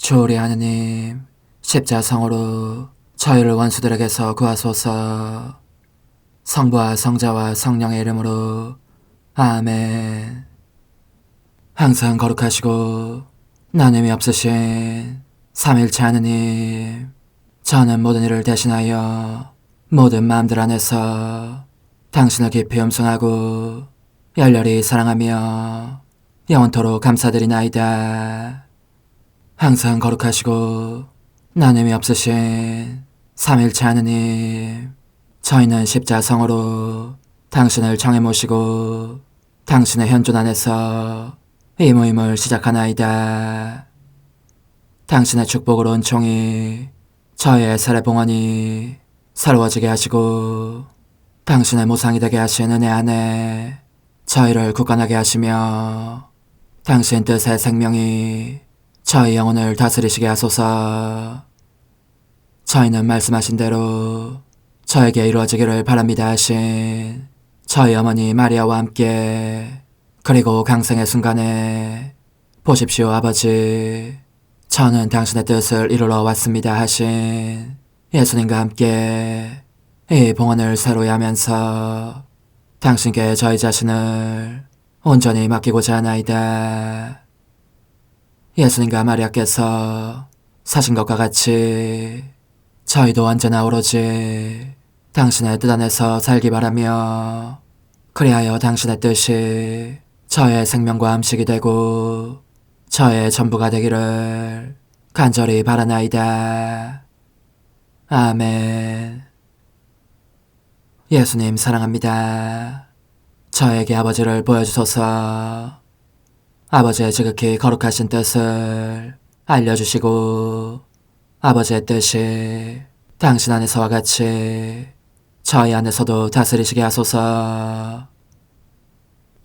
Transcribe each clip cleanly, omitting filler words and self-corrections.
주오리 하느님, 십자성으로 저희를 원수들에게서 구하소서. 성부와 성자와 성령의 이름으로 아멘. 항상 거룩하시고 나눔이 없으신 삼일체 하느님, 저는 모든 일을 대신하여 모든 마음들 안에서 당신을 깊이 음성하고 열렬히 사랑하며 영원토록 감사드리나이다. 항상 거룩하시고 나눔이 없으신 삼일체 하느님, 저희는 십자성으로 당신을 정해 모시고 당신의 현존 안에서 이 모임을 시작하나이다. 당신의 축복으로 은총이 저희의 세례봉헌이 새로워지게 하시고 당신의 모상이 되게 하신 은혜 안에 저희를 굳건하게 하시며 당신 뜻의 생명이 저희 영혼을 다스리시게 하소서. 저희는 말씀하신 대로 저에게 이루어지기를 바랍니다 하신 저희 어머니 마리아와 함께, 그리고 강생의 순간에 보십시오 아버지, 저는 당신의 뜻을 이루러 왔습니다 하신 예수님과 함께 이 봉헌을 새로이 하면서 당신께 저희 자신을 온전히 맡기고자 하나이다. 예수님과 마리아께서 사신 것과 같이 저희도 언제나 오로지 당신의 뜻 안에서 살기 바라며, 그리하여 당신의 뜻이 저의 생명과 음식이 되고 저의 전부가 되기를 간절히 바라나이다. 아멘. 예수님 사랑합니다. 저에게 아버지를 보여주소서. 아버지의 지극히 거룩하신 뜻을 알려주시고 아버지의 뜻이 당신 안에서와 같이 저희 안에서도 다스리시게 하소서.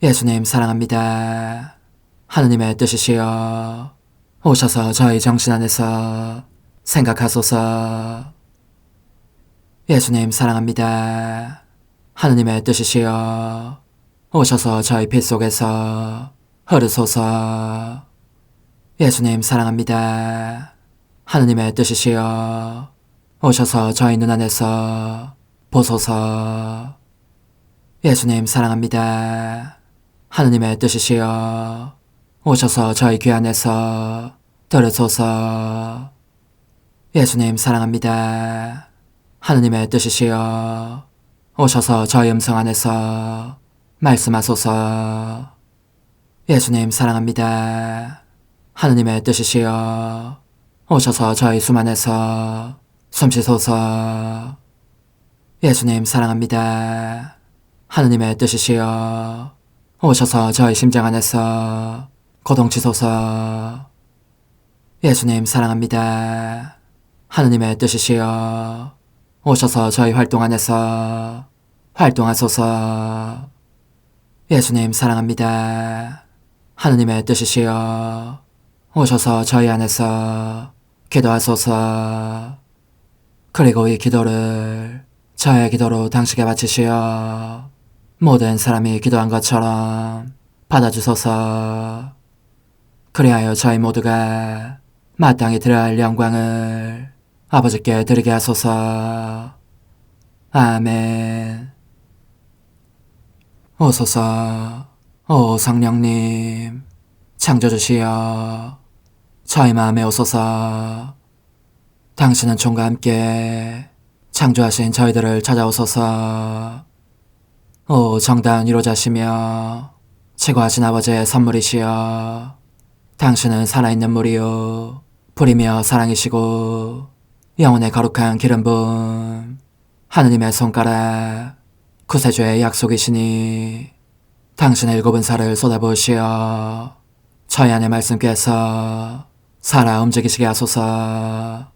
예수님 사랑합니다. 하느님의 뜻이시여 오셔서 저희 정신 안에서 생각하소서. 예수님 사랑합니다. 하느님의 뜻이시여 오셔서 저희 피 속에서 흐르소서. 예수님 사랑합니다. 하느님의 뜻이시여 오셔서 저희 눈 안에서 보소서. 예수님 사랑합니다. 하느님의 뜻이시여 오셔서 저희 귀 안에서 들으소서. 예수님 사랑합니다. 하느님의 뜻이시여 오셔서 저희 음성 안에서 말씀하소서. 예수님 사랑합니다. 하느님의 뜻이시여 오셔서 저희 숨 안에서 숨쉬소서. 예수님 사랑합니다. 하느님의 뜻이시여 오셔서 저희 심장 안에서 고동치소서. 예수님 사랑합니다. 하느님의 뜻이시여 오셔서 저희 활동 안에서 활동하소서. 예수님 사랑합니다. 하느님의 뜻이시여 오셔서 저희 안에서 기도하소서. 그리고 이 기도를 저의 기도로 당신께 바치시어 모든 사람이 기도한 것처럼 받아주소서. 그리하여 저희 모두가 마땅히 드려야 할 영광을 아버지께 드리게 하소서. 아멘. 오소서. 오 성령님 창조주시여 저희 마음에 오소서. 당신은 총과 함께 창조하신 저희들을 찾아오소서. 오 정다운 위로자시며 최고하신 아버지의 선물이시여 당신은 살아있는 물이요 불이며 사랑이시고 영혼의 거룩한 기름 부음 하느님의 손가락 구세주의 약속이시니 당신의 일곱은 살을 쏟아부으시어 저희 안의 말씀께서 살아 움직이시게 하소서.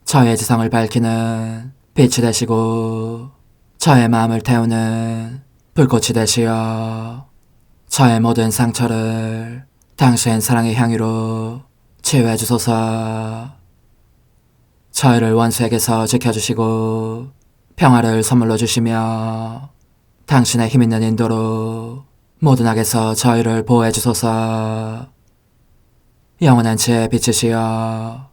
저의 지성을 밝히는 빛이 되시고 저의 마음을 태우는 불꽃이 되시어 저의 모든 상처를 당신 사랑의 향유로 치유해 주소서. 저희를 원수에게서 지켜주시고 평화를 선물로 주시며 당신의 힘있는 인도로 모든 악에서 저희를 보호해 주소서. 영원한 제 빛이시여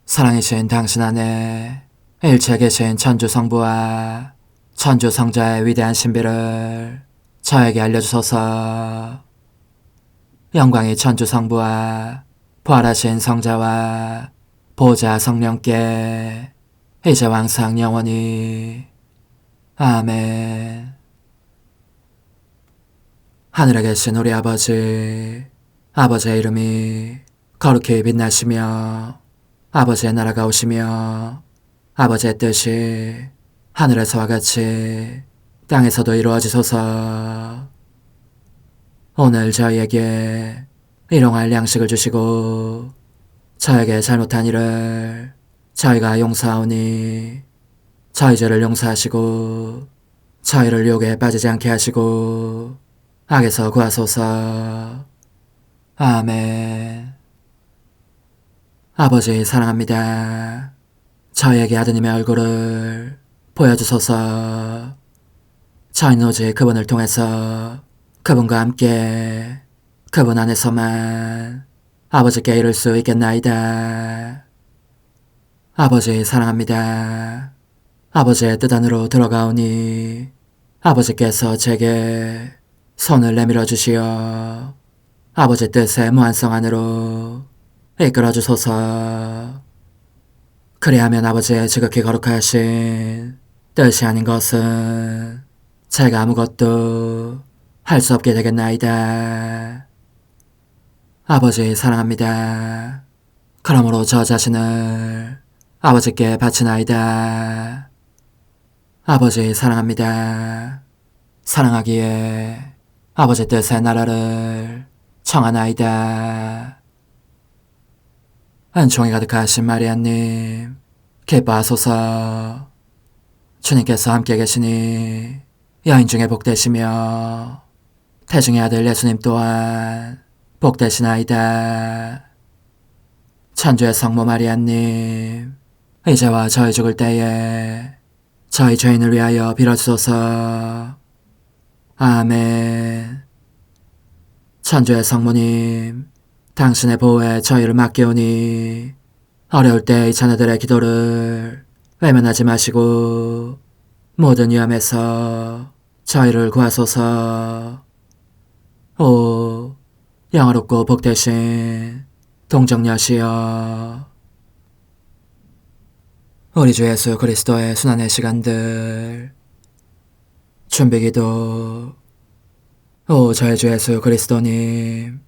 사랑이신 당신 안에 일체 계신 천주 성부와 천주 성자의 위대한 신비를 저에게 알려주소서. 영광이 천주 성부와 부활하신 성자와 보좌 성령께 이제와 항상 영원히 아멘. 하늘에 계신 우리 아버지, 아버지의 이름이 거룩히 빛나시며 아버지의 나라가 오시며 아버지의 뜻이 하늘에서와 같이 땅에서도 이루어지소서. 오늘 저희에게 일용할 양식을 주시고 저에게 잘못한 일을 저희가 용서하오니 저희 죄를 용서하시고 저희를 유혹에 빠지지 않게 하시고 악에서 구하소서. 아멘. 아버지 사랑합니다. 저희에게 아드님의 얼굴을 보여주소서. 저희는 오직 그분을 통해서 그분과 함께 그분 안에서만 아버지께 이룰 수 있겠나이다. 아버지 사랑합니다. 아버지의 뜻 안으로 들어가오니 아버지께서 제게 손을 내밀어 주시어 아버지 뜻의 무한성 안으로 이끌어 주소서. 그리하면 아버지의 지극히 거룩하신 뜻이 아닌 것은 제가 아무것도 할 수 없게 되겠나이다. 아버지 사랑합니다. 그러므로 저 자신을 아버지께 바치나이다. 아버지 사랑합니다. 사랑하기에 아버지 뜻의 나라를 청하나이다. 은총이 가득하신 마리아님, 기뻐하소서. 주님께서 함께 계시니 여인 중에 복되시며 태중의 아들 예수님 또한 복되시나이다. 천주의 성모 마리아님, 이제와 저희 죽을 때에 저희 죄인을 위하여 빌어주소서. 아멘. 천주의 성모님, 당신의 보호에 저희를 맡기오니 어려울 때 이 자녀들의 기도를 외면하지 마시고 모든 위험에서 저희를 구하소서. 오, 영화롭고 복되신 동정녀시여, 우리 주 예수 그리스도의 순환의 시간들 준비기도. 오 저희 주 예수 그리스도님,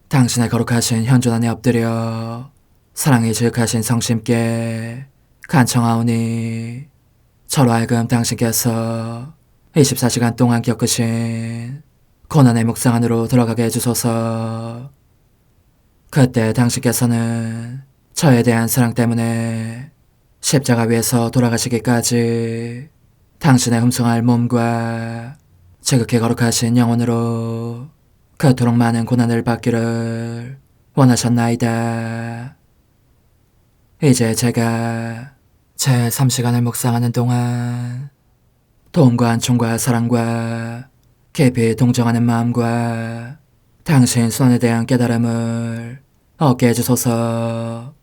당신의 거룩하신 현존 안에 엎드려 사랑이 지극하신 성심께 간청하오니 저로 하여금 당신께서 24시간 동안 겪으신 고난의 묵상 안으로 들어가게 해주소서. 그때 당신께서는 저에 대한 사랑 때문에 십자가 위에서 돌아가시기까지 당신의 흠숭할 몸과 지극히 거룩하신 영혼으로 그토록 많은 고난을 받기를 원하셨나이다. 이제 제가 제 3시간을 묵상하는 동안 도움과 안총과 사랑과 깊이 동정하는 마음과 당신 손에 대한 깨달음을 얻게 해주소서.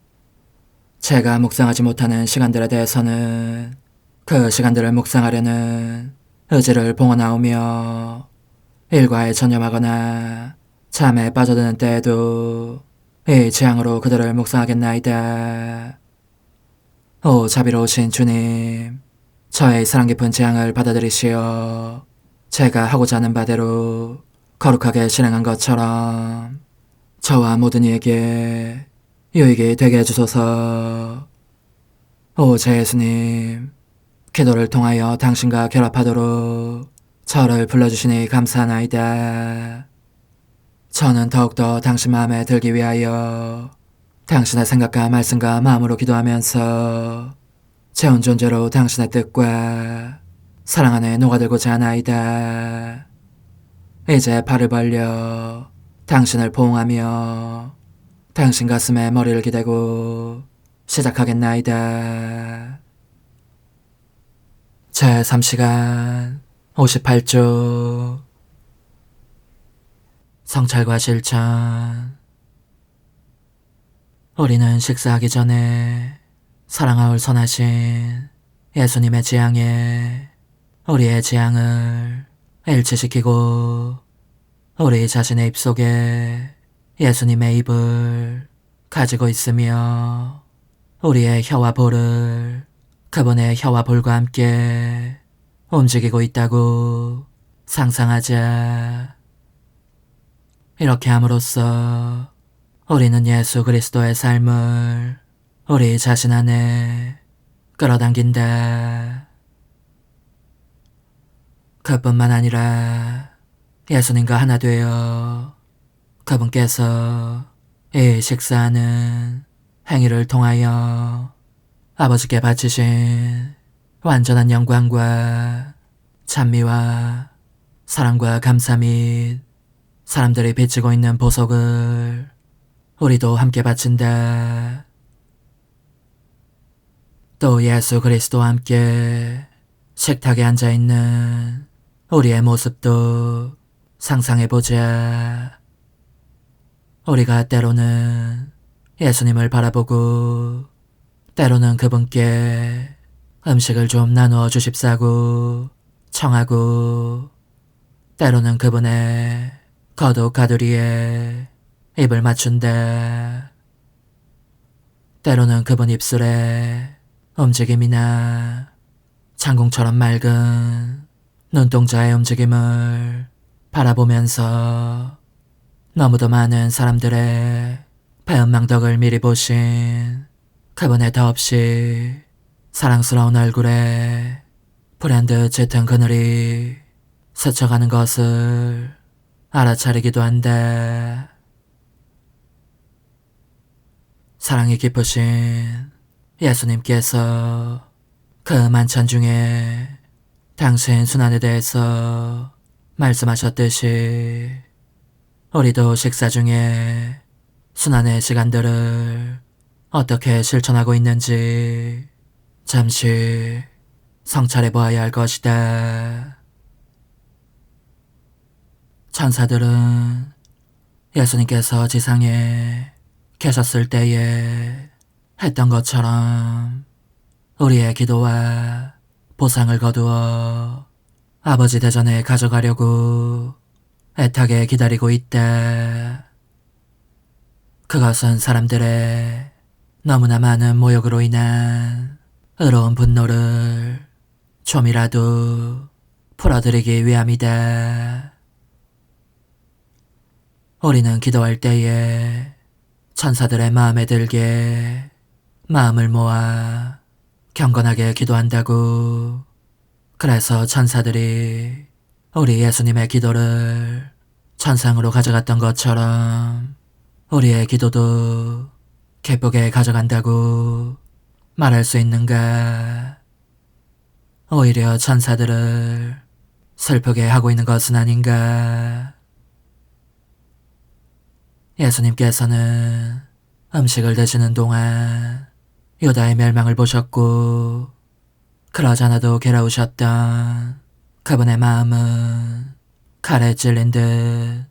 제가 묵상하지 못하는 시간들에 대해서는 그 시간들을 묵상하려는 의지를 봉헌하오며 일과에 전념하거나 잠에 빠져드는 때에도 이 재앙으로 그들을 묵상하겠나이다. 오 자비로우신 주님, 저의 사랑 깊은 재앙을 받아들이시어 제가 하고자 하는 바대로 거룩하게 실행한 것처럼 저와 모든 이에게 유익이 되게 해주소서. 오 제 예수님, 기도를 통하여 당신과 결합하도록 저를 불러주시니 감사하나이다. 저는 더욱더 당신 마음에 들기 위하여 당신의 생각과 말씀과 마음으로 기도하면서 제 온 존재로 당신의 뜻과 사랑 안에 녹아들고자 하나이다. 이제 팔을 벌려 당신을 포옹하며 당신 가슴에 머리를 기대고 시작하겠나이다. 제 3시간 58조 성찰과 실천. 우리는 식사하기 전에 사랑하올 선하신 예수님의 재앙에 우리의 재앙을 일치시키고 우리 자신의 입속에 예수님의 입을 가지고 있으며 우리의 혀와 볼을 그분의 혀와 볼과 함께 움직이고 있다고 상상하자. 이렇게 함으로써 우리는 예수 그리스도의 삶을 우리 자신 안에 끌어당긴다. 그뿐만 아니라 예수님과 하나 되어 그분께서 이 식사하는 행위를 통하여 아버지께 바치신 완전한 영광과 찬미와 사랑과 감사 및 사람들이 비치고 있는 보석을 우리도 함께 바친다. 또 예수 그리스도와 함께 식탁에 앉아있는 우리의 모습도 상상해보자. 우리가 때로는 예수님을 바라보고 때로는 그분께 음식을 좀 나누어 주십사고 청하고 때로는 그분의 거룩 가두리에 입을 맞춘다. 때로는 그분 입술에 움직임이나 창공처럼 맑은 눈동자의 움직임을 바라보면서 너무도 많은 사람들의 배은망덕을 미리 보신 그분의 더없이 사랑스러운 얼굴에 불현듯 짙은 그늘이 스쳐가는 것을 알아차리기도 한다. 사랑이 깊으신 예수님께서 그 만찬 중에 당신 순환에 대해서 말씀하셨듯이 우리도 식사 중에 순환의 시간들을 어떻게 실천하고 있는지 잠시 성찰해 보아야 할 것이다. 천사들은 예수님께서 지상에 계셨을 때에 했던 것처럼 우리의 기도와 보상을 거두어 아버지 대전에 가져가려고 애타게 기다리고 있다. 그것은 사람들의 너무나 많은 모욕으로 인한 의로운 분노를 좀이라도 풀어드리기 위함이다. 우리는 기도할 때에 천사들의 마음에 들게 마음을 모아 경건하게 기도한다고. 그래서 천사들이 우리 예수님의 기도를 천상으로 가져갔던 것처럼 우리의 기도도 기쁘게 가져간다고 말할 수 있는가? 오히려 천사들을 슬프게 하고 있는 것은 아닌가? 예수님께서는 음식을 드시는 동안 유다의 멸망을 보셨고 그러잖아도 괴로우셨던 그분의 마음은 칼에 찔린 듯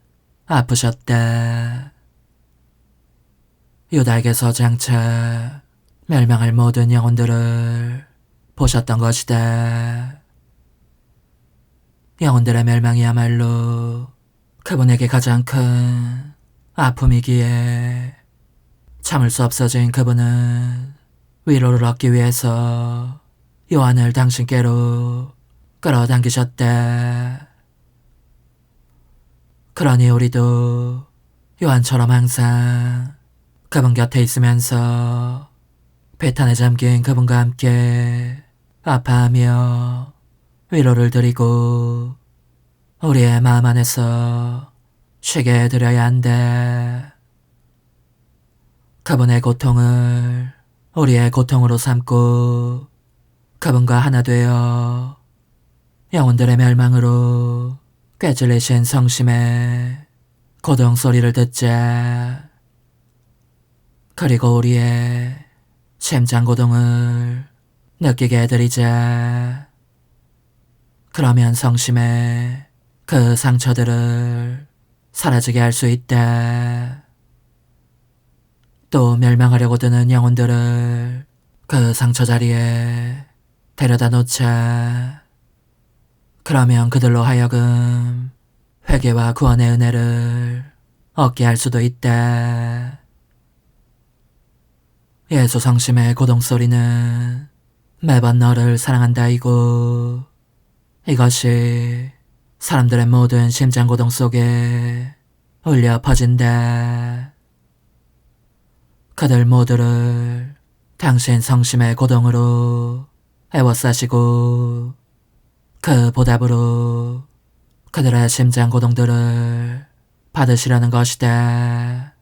아프셨다. 유다에게서 장차 멸망할 모든 영혼들을 보셨던 것이다. 영혼들의 멸망이야말로 그분에게 가장 큰 아픔이기에 참을 수 없어진 그분은 위로를 얻기 위해서 요한을 당신께로 끌어당기셨다. 그러니 우리도 요한처럼 항상 그분 곁에 있으면서 배탄에 잠긴 그분과 함께 아파하며 위로를 드리고 우리의 마음 안에서 쉬게 해드려야 한다. 그분의 고통을 우리의 고통으로 삼고 그분과 하나 되어 영혼들의 멸망으로 꿰찔리신 성심의 고동 소리를 듣자. 그리고 우리의 심장 고동을 느끼게 해드리자. 그러면 성심의 그 상처들을 사라지게 할 수 있다. 또 멸망하려고 드는 영혼들을 그 상처 자리에 데려다 놓자. 그러면 그들로 하여금 회개와 구원의 은혜를 얻게 할 수도 있다. 예수 성심의 고동소리는 매번 너를 사랑한다이고, 이것이 사람들의 모든 심장 고동 속에 울려 퍼진다. 그들 모두를 당신 성심의 고동으로 애워싸시고 그 보답으로 그들의 심장 고동들을 받으시려는 것이다.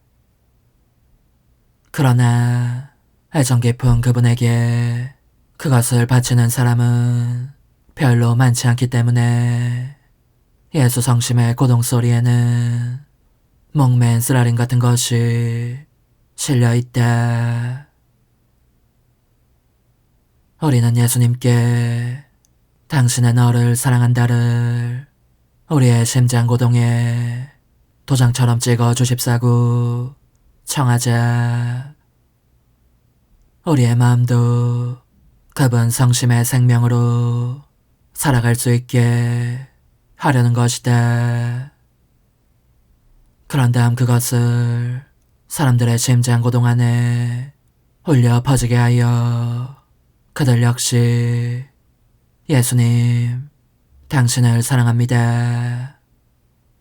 그러나 애정 깊은 그분에게 그것을 바치는 사람은 별로 많지 않기 때문에 예수 성심의 고동소리에는 목맨 쓰라림 같은 것이 실려있다. 우리는 예수님께 당신의 너를 사랑한다를 우리의 심장 고동에 도장처럼 찍어 주십사고 청하자. 우리의 마음도 그분 성심의 생명으로 살아갈 수 있게 하려는 것이다. 그런 다음 그것을 사람들의 심장 고동 안에 울려 퍼지게 하여 그들 역시 예수님, 당신을 사랑합니다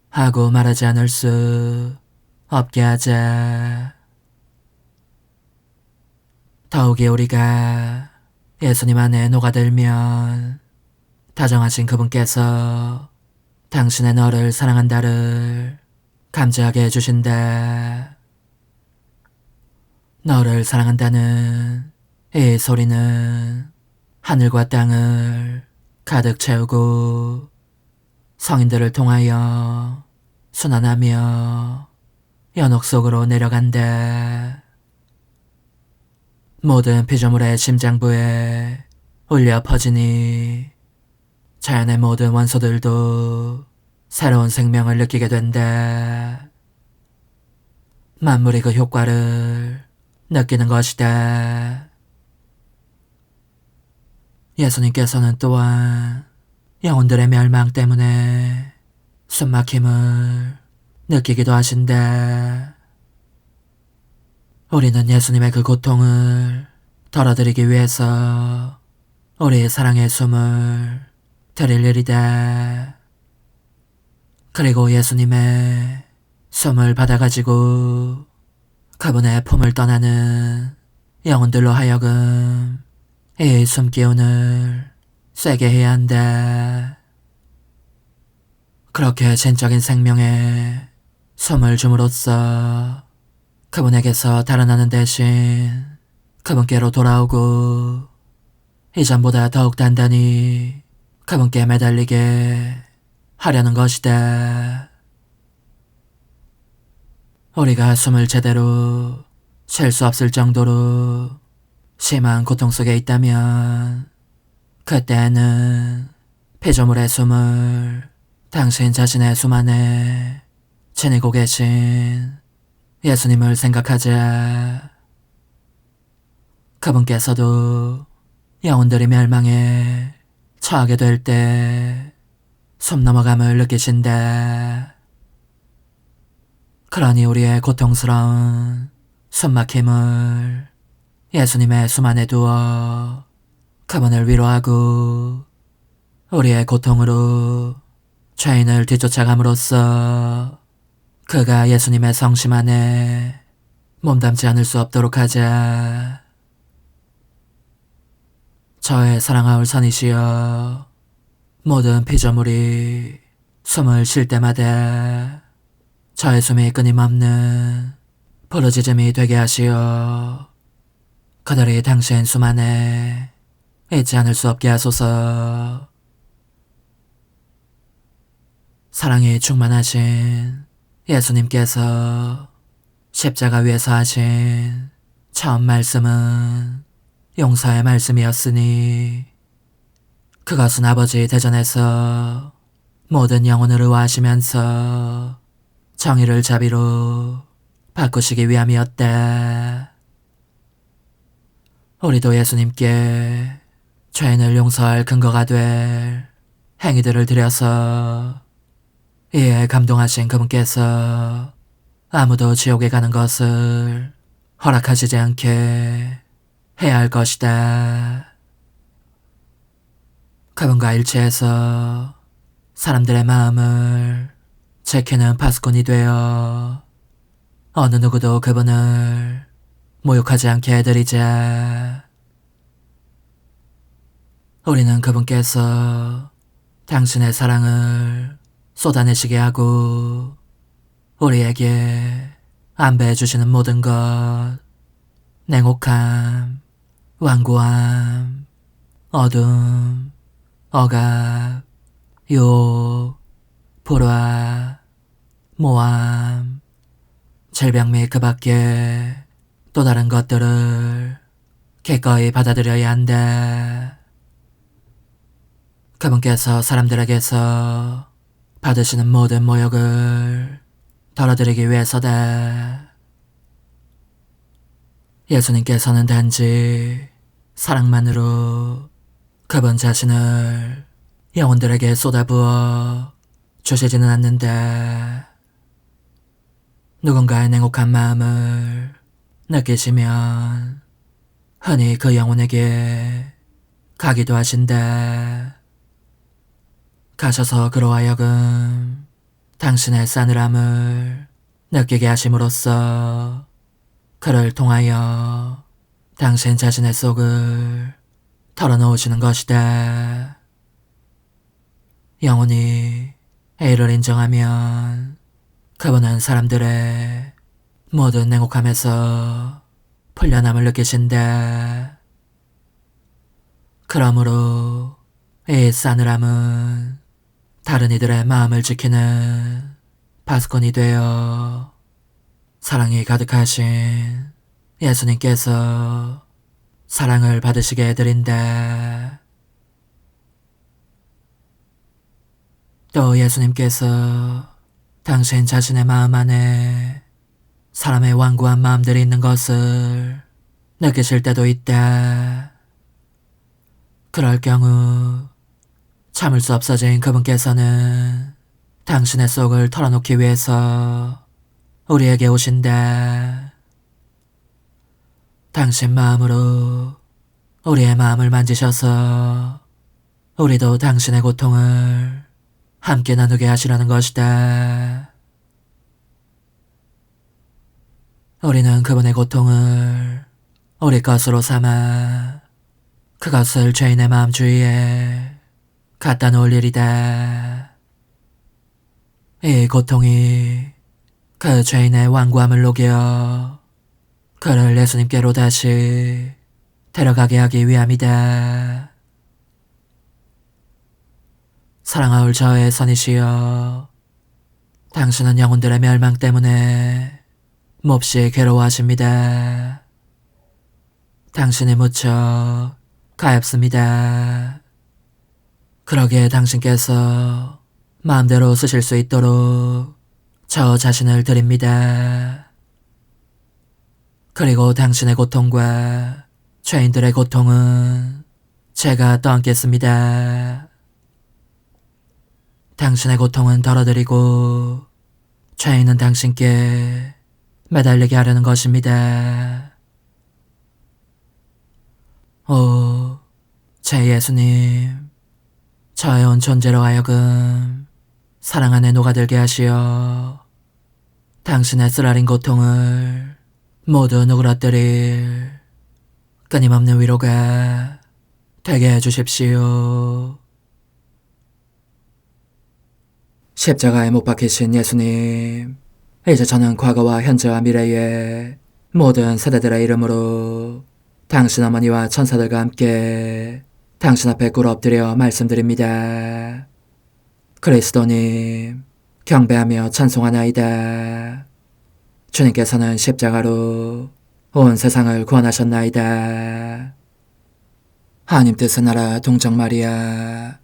하고 말하지 않을 수 없게 하자. 더욱이 우리가 예수님 안에 녹아들면 다정하신 그분께서 당신의 너를 사랑한다를 감지하게 해주신다. 너를 사랑한다는 이 소리는 하늘과 땅을 가득 채우고 성인들을 통하여 순환하며 연옥 속으로 내려간다. 모든 피조물의 심장부에 울려 퍼지니 자연의 모든 원소들도 새로운 생명을 느끼게 된다. 만물이 그 효과를 느끼는 것이다. 예수님께서는 또한 영혼들의 멸망 때문에 숨막힘을 느끼기도 하신다. 우리는 예수님의 그 고통을 덜어드리기 위해서 우리의 사랑의 숨을 드릴 일이다. 그리고 예수님의 숨을 받아가지고 그분의 품을 떠나는 영혼들로 하여금 이 숨기운을 쐬게 해야 한다. 그렇게 진적인 생명에 숨을 줌으로써 그분에게서 달아나는 대신 그분께로 돌아오고 이전보다 더욱 단단히 그분께 매달리게 하려는 것이다. 우리가 숨을 제대로 쉴 수 없을 정도로 심한 고통 속에 있다면 그때는 피조물의 숨을 당신 자신의 숨 안에 지니고 계신 예수님을 생각하자. 그분께서도 영혼들이 멸망에 처하게 될 때 숨 넘어감을 느끼신다. 그러니 우리의 고통스러운 숨막힘을 예수님의 숨 안에 두어 그분을 위로하고 우리의 고통으로 죄인을 뒤쫓아감으로써 그가 예수님의 성심 안에 몸담지 않을 수 없도록 하자. 저의 사랑하올 선이시여, 모든 피조물이 숨을 쉴 때마다 저의 숨이 끊임없는 부르짖음이 되게 하시어 그들이 당신 숨 안에 있지 않을 수 없게 하소서. 사랑이 충만하신 예수님께서 십자가 위에서 하신 처음 말씀은 용서의 말씀이었으니 그것은 아버지 대전에서 모든 영혼을 의하시면서 정의를 자비로 바꾸시기 위함이었다. 우리도 예수님께 죄인을 용서할 근거가 될 행위들을 드려서 이에 감동하신 그분께서 아무도 지옥에 가는 것을 허락하시지 않게 해야 할 것이다. 그분과 일치해서 사람들의 마음을 지키는 파수꾼이 되어 어느 누구도 그분을 모욕하지 않게 해드리자. 우리는 그분께서 당신의 사랑을 쏟아내시게 하고 우리에게 안배해 주시는 모든 것, 냉혹함, 완고함, 어둠, 억압, 유혹, 불화, 모함, 질병 및 그 밖에 또 다른 것들을 기꺼이 받아들여야 한다. 그분께서 사람들에게서 받으시는 모든 모욕을 덜어드리기 위해서다. 예수님께서는 단지 사랑만으로 그분 자신을 영혼들에게 쏟아부어 주시지는 않는다. 누군가의 냉혹한 마음을 느끼시면 흔히 그 영혼에게 가기도 하신다. 가셔서 그로 하여금 당신의 싸늘함을 느끼게 하심으로써 그를 통하여 당신 자신의 속을 털어놓으시는 것이다. 영혼이 A를 인정하면 그분은 사람들의 모든 냉혹함에서 풀려남을 느끼신다. 그러므로 이 싸늘함은 다른 이들의 마음을 지키는 파수꾼이 되어 사랑이 가득하신 예수님께서 사랑을 받으시게 해드린다. 또 예수님께서 당신 자신의 마음 안에 사람의 완고한 마음들이 있는 것을 느끼실 때도 있다. 그럴 경우 참을 수 없어진 그분께서는 당신의 속을 털어놓기 위해서 우리에게 오신다. 당신 마음으로 우리의 마음을 만지셔서 우리도 당신의 고통을 함께 나누게 하시려는 것이다. 우리는 그분의 고통을 우리 것으로 삼아 그것을 죄인의 마음 주위에 갖다 놓을 일이다. 이 고통이 그 죄인의 완고함을 녹여 그를 예수님께로 다시 데려가게 하기 위함이다. 사랑하올 저의 선이시여, 당신은 영혼들의 멸망 때문에 몹시 괴로워하십니다. 당신이 무척 가엾습니다. 그러기에 당신께서 마음대로 쓰실 수 있도록 저 자신을 드립니다. 그리고 당신의 고통과 죄인들의 고통은 제가 떠안겠습니다. 당신의 고통은 덜어드리고 죄인은 당신께 매달리게 하려는 것입니다. 오, 제 예수님, 저의 온 존재로 하여금 사랑 안에 녹아들게 하시어 당신의 쓰라린 고통을 모두 누그러뜨릴 끊임없는 위로가 되게 해주십시오. 십자가에 못 박히신 예수님, 이제 저는 과거와 현재와 미래의 모든 세대들의 이름으로 당신 어머니와 천사들과 함께 당신 앞에 꿇어 엎드려 말씀드립니다. 그리스도님, 경배하며 찬송하나이다. 주님께서는 십자가로 온 세상을 구원하셨나이다. 하나님 뜻의 나라 동정 마리아,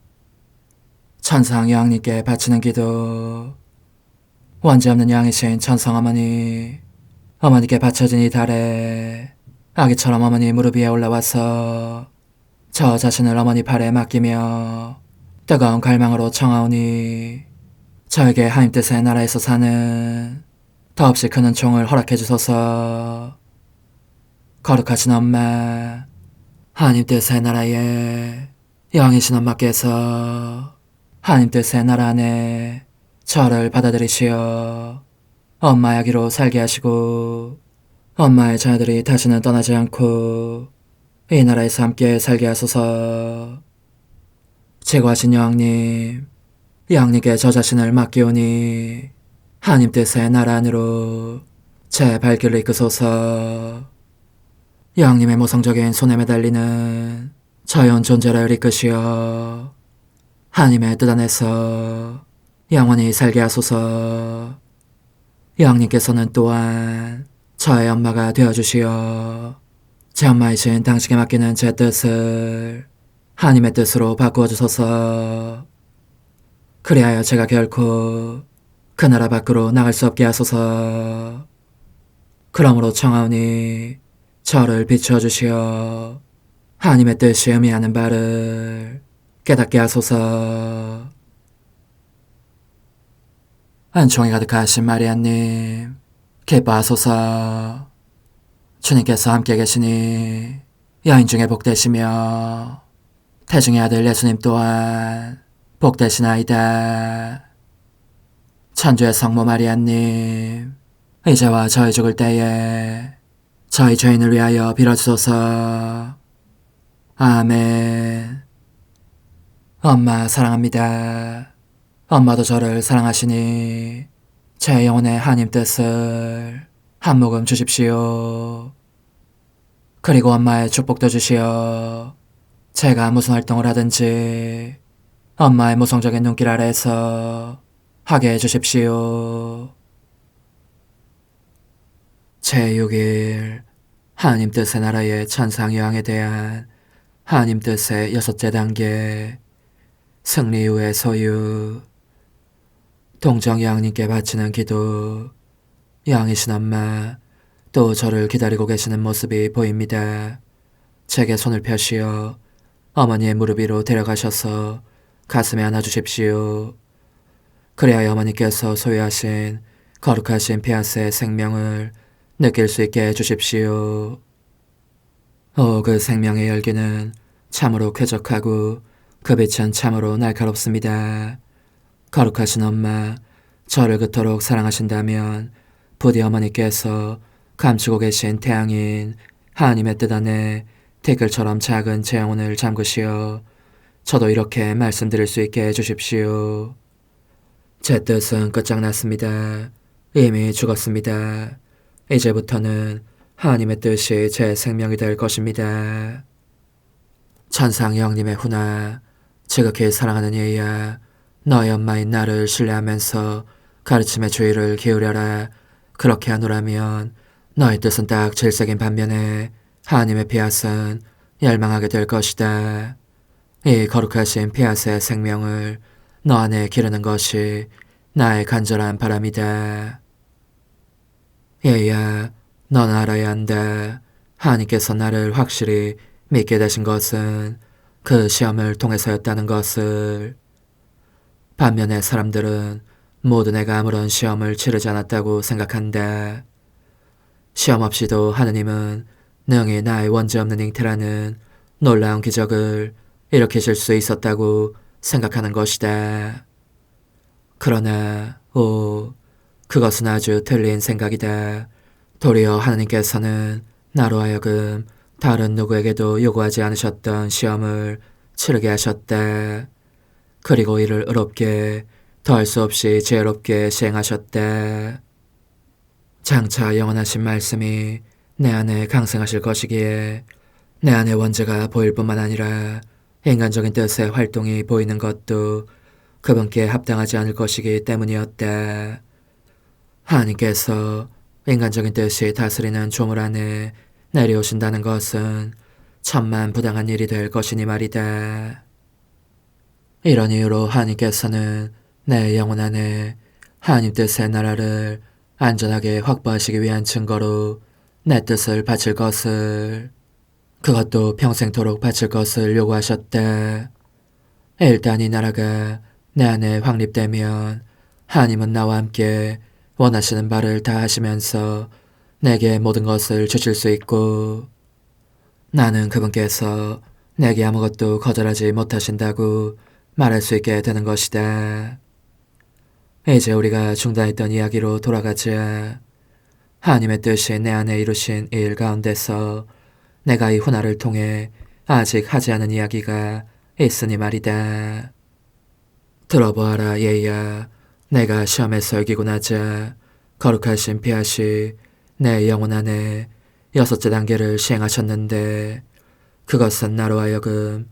천상 여왕님께 바치는 기도, 원죄 없는 양이신 천성 어머니, 어머니께 바쳐진 이 달에 아기처럼 어머니 무릎 위에 올라와서 저 자신을 어머니 팔에 맡기며 뜨거운 갈망으로 청하오니 저에게 하나님 뜻의 나라에서 사는 더없이 큰 은총을 허락해 주소서. 거룩하신 엄마, 하나님 뜻의 나라에 영이신 엄마께서 하나님 뜻의 나라 안에 저를 받아들이시어 엄마의 아기로 살게 하시고 엄마의 자녀들이 다시는 떠나지 않고 이 나라에서 함께 살게 하소서. 제거하신 여왕님, 여왕님께 저 자신을 맡기오니 하나님 뜻의 나라 안으로 제 발길을 이끄소서. 여왕님의 모성적인 손에 매달리는 자연 존재를 이끄시어 하나님의 뜻 안에서 영원히 살게 하소서. 여왕님께서는 또한 저의 엄마가 되어주시어 제 엄마이신 당신께 맡기는 제 뜻을 하나님의 뜻으로 바꾸어 주소서. 그리하여 제가 결코 그 나라 밖으로 나갈 수 없게 하소서. 그러므로 청하오니 저를 비추어 주시어 하나님의 뜻이 의미하는 바를 깨닫게 하소서. 은총이 가득하신 마리아님, 기뻐하소서. 주님께서 함께 계시니 여인 중에 복되시며 태중의 아들 예수님 또한 복되시나이다. 천주의 성모 마리아님, 이제와 저희 죽을 때에 저희 죄인을 위하여 빌어주소서. 아멘. 엄마 사랑합니다. 엄마도 저를 사랑하시니 제 영혼의 하나님 뜻을 한 모금 주십시오. 그리고 엄마의 축복도 주시어 제가 무슨 활동을 하든지 엄마의 모성적인 눈길 아래에서 하게 해주십시오. 제6일 하나님 뜻의 나라의 천상여왕에 대한 하나님 뜻의 6째 단계 승리 이후의 소유. 동정여왕님께 바치는 기도. 여왕이신 엄마, 또 저를 기다리고 계시는 모습이 보입니다. 제게 손을 펴시어 어머니의 무릎 위로 데려가셔서 가슴에 안아주십시오. 그리하여 어머니께서 소유하신 거룩하신 피아스의 생명을 느낄 수 있게 해주십시오. 그 생명의 열기는 참으로 쾌적하고 그 빛은 참으로 날카롭습니다. 거룩하신 엄마, 저를 그토록 사랑하신다면 부디 어머니께서 감추고 계신 태양인 하나님의 뜻 안에 티끌처럼 작은 제 영혼을 잠그시어 저도 이렇게 말씀드릴 수 있게 해주십시오. 제 뜻은 끝장났습니다. 이미 죽었습니다. 이제부터는 하나님의 뜻이 제 생명이 될 것입니다. 천상여왕님의 훈아, 지극히 사랑하는 얘야, 너의 엄마인 나를 신뢰하면서 가르침의 주의를 기울여라. 그렇게 하노라면 너의 뜻은 딱 질색인 반면에 하나님의 피앗은 열망하게 될 것이다. 이 거룩하신 피앗의 생명을 너 안에 기르는 것이 나의 간절한 바람이다. 얘야, 넌 알아야 한다. 하나님께서 나를 확실히 믿게 되신 것은 그 시험을 통해서였다는 것을. 반면에 사람들은 모두 내가 아무런 시험을 치르지 않았다고 생각한다. 시험 없이도 하느님은 능히 나의 원죄 없는 잉태라는 놀라운 기적을 일으키실 수 있었다고 생각하는 것이다. 그러나 그것은 아주 틀린 생각이다. 도리어 하느님께서는 나로 하여금 다른 누구에게도 요구하지 않으셨던 시험을 치르게 하셨다. 그리고 이를 의롭게 더할 수 없이 지혜롭게 시행하셨다. 장차 영원하신 말씀이 내 안에 강생하실 것이기에 내 안에 원죄가 보일 뿐만 아니라 인간적인 뜻의 활동이 보이는 것도 그분께 합당하지 않을 것이기 때문이었다. 하나님께서 인간적인 뜻이 다스리는 조물 안에 내려오신다는 것은 천만 부당한 일이 될 것이니 말이다. 이런 이유로 하나님께서는 내 영혼 안에 하나님 뜻의 나라를 안전하게 확보하시기 위한 증거로 내 뜻을 바칠 것을, 그것도 평생토록 바칠 것을 요구하셨다. 일단 이 나라가 내 안에 확립되면 하나님은 나와 함께 원하시는 바를 다 하시면서 내게 모든 것을 주실 수 있고, 나는 그분께서 내게 아무것도 거절하지 못하신다고 말할 수 있게 되는 것이다. 이제 우리가 중단했던 이야기로 돌아가자. 하나님의 뜻이 내 안에 이루신 일 가운데서 내가 이 훈화를 통해 아직 하지 않은 이야기가 있으니 말이다. 들어보아라 얘야. 내가 시험에서 이기고 나자 거룩하신 피하시 내 영혼 안에 6째 단계를 시행하셨는데, 그것은 나로 하여금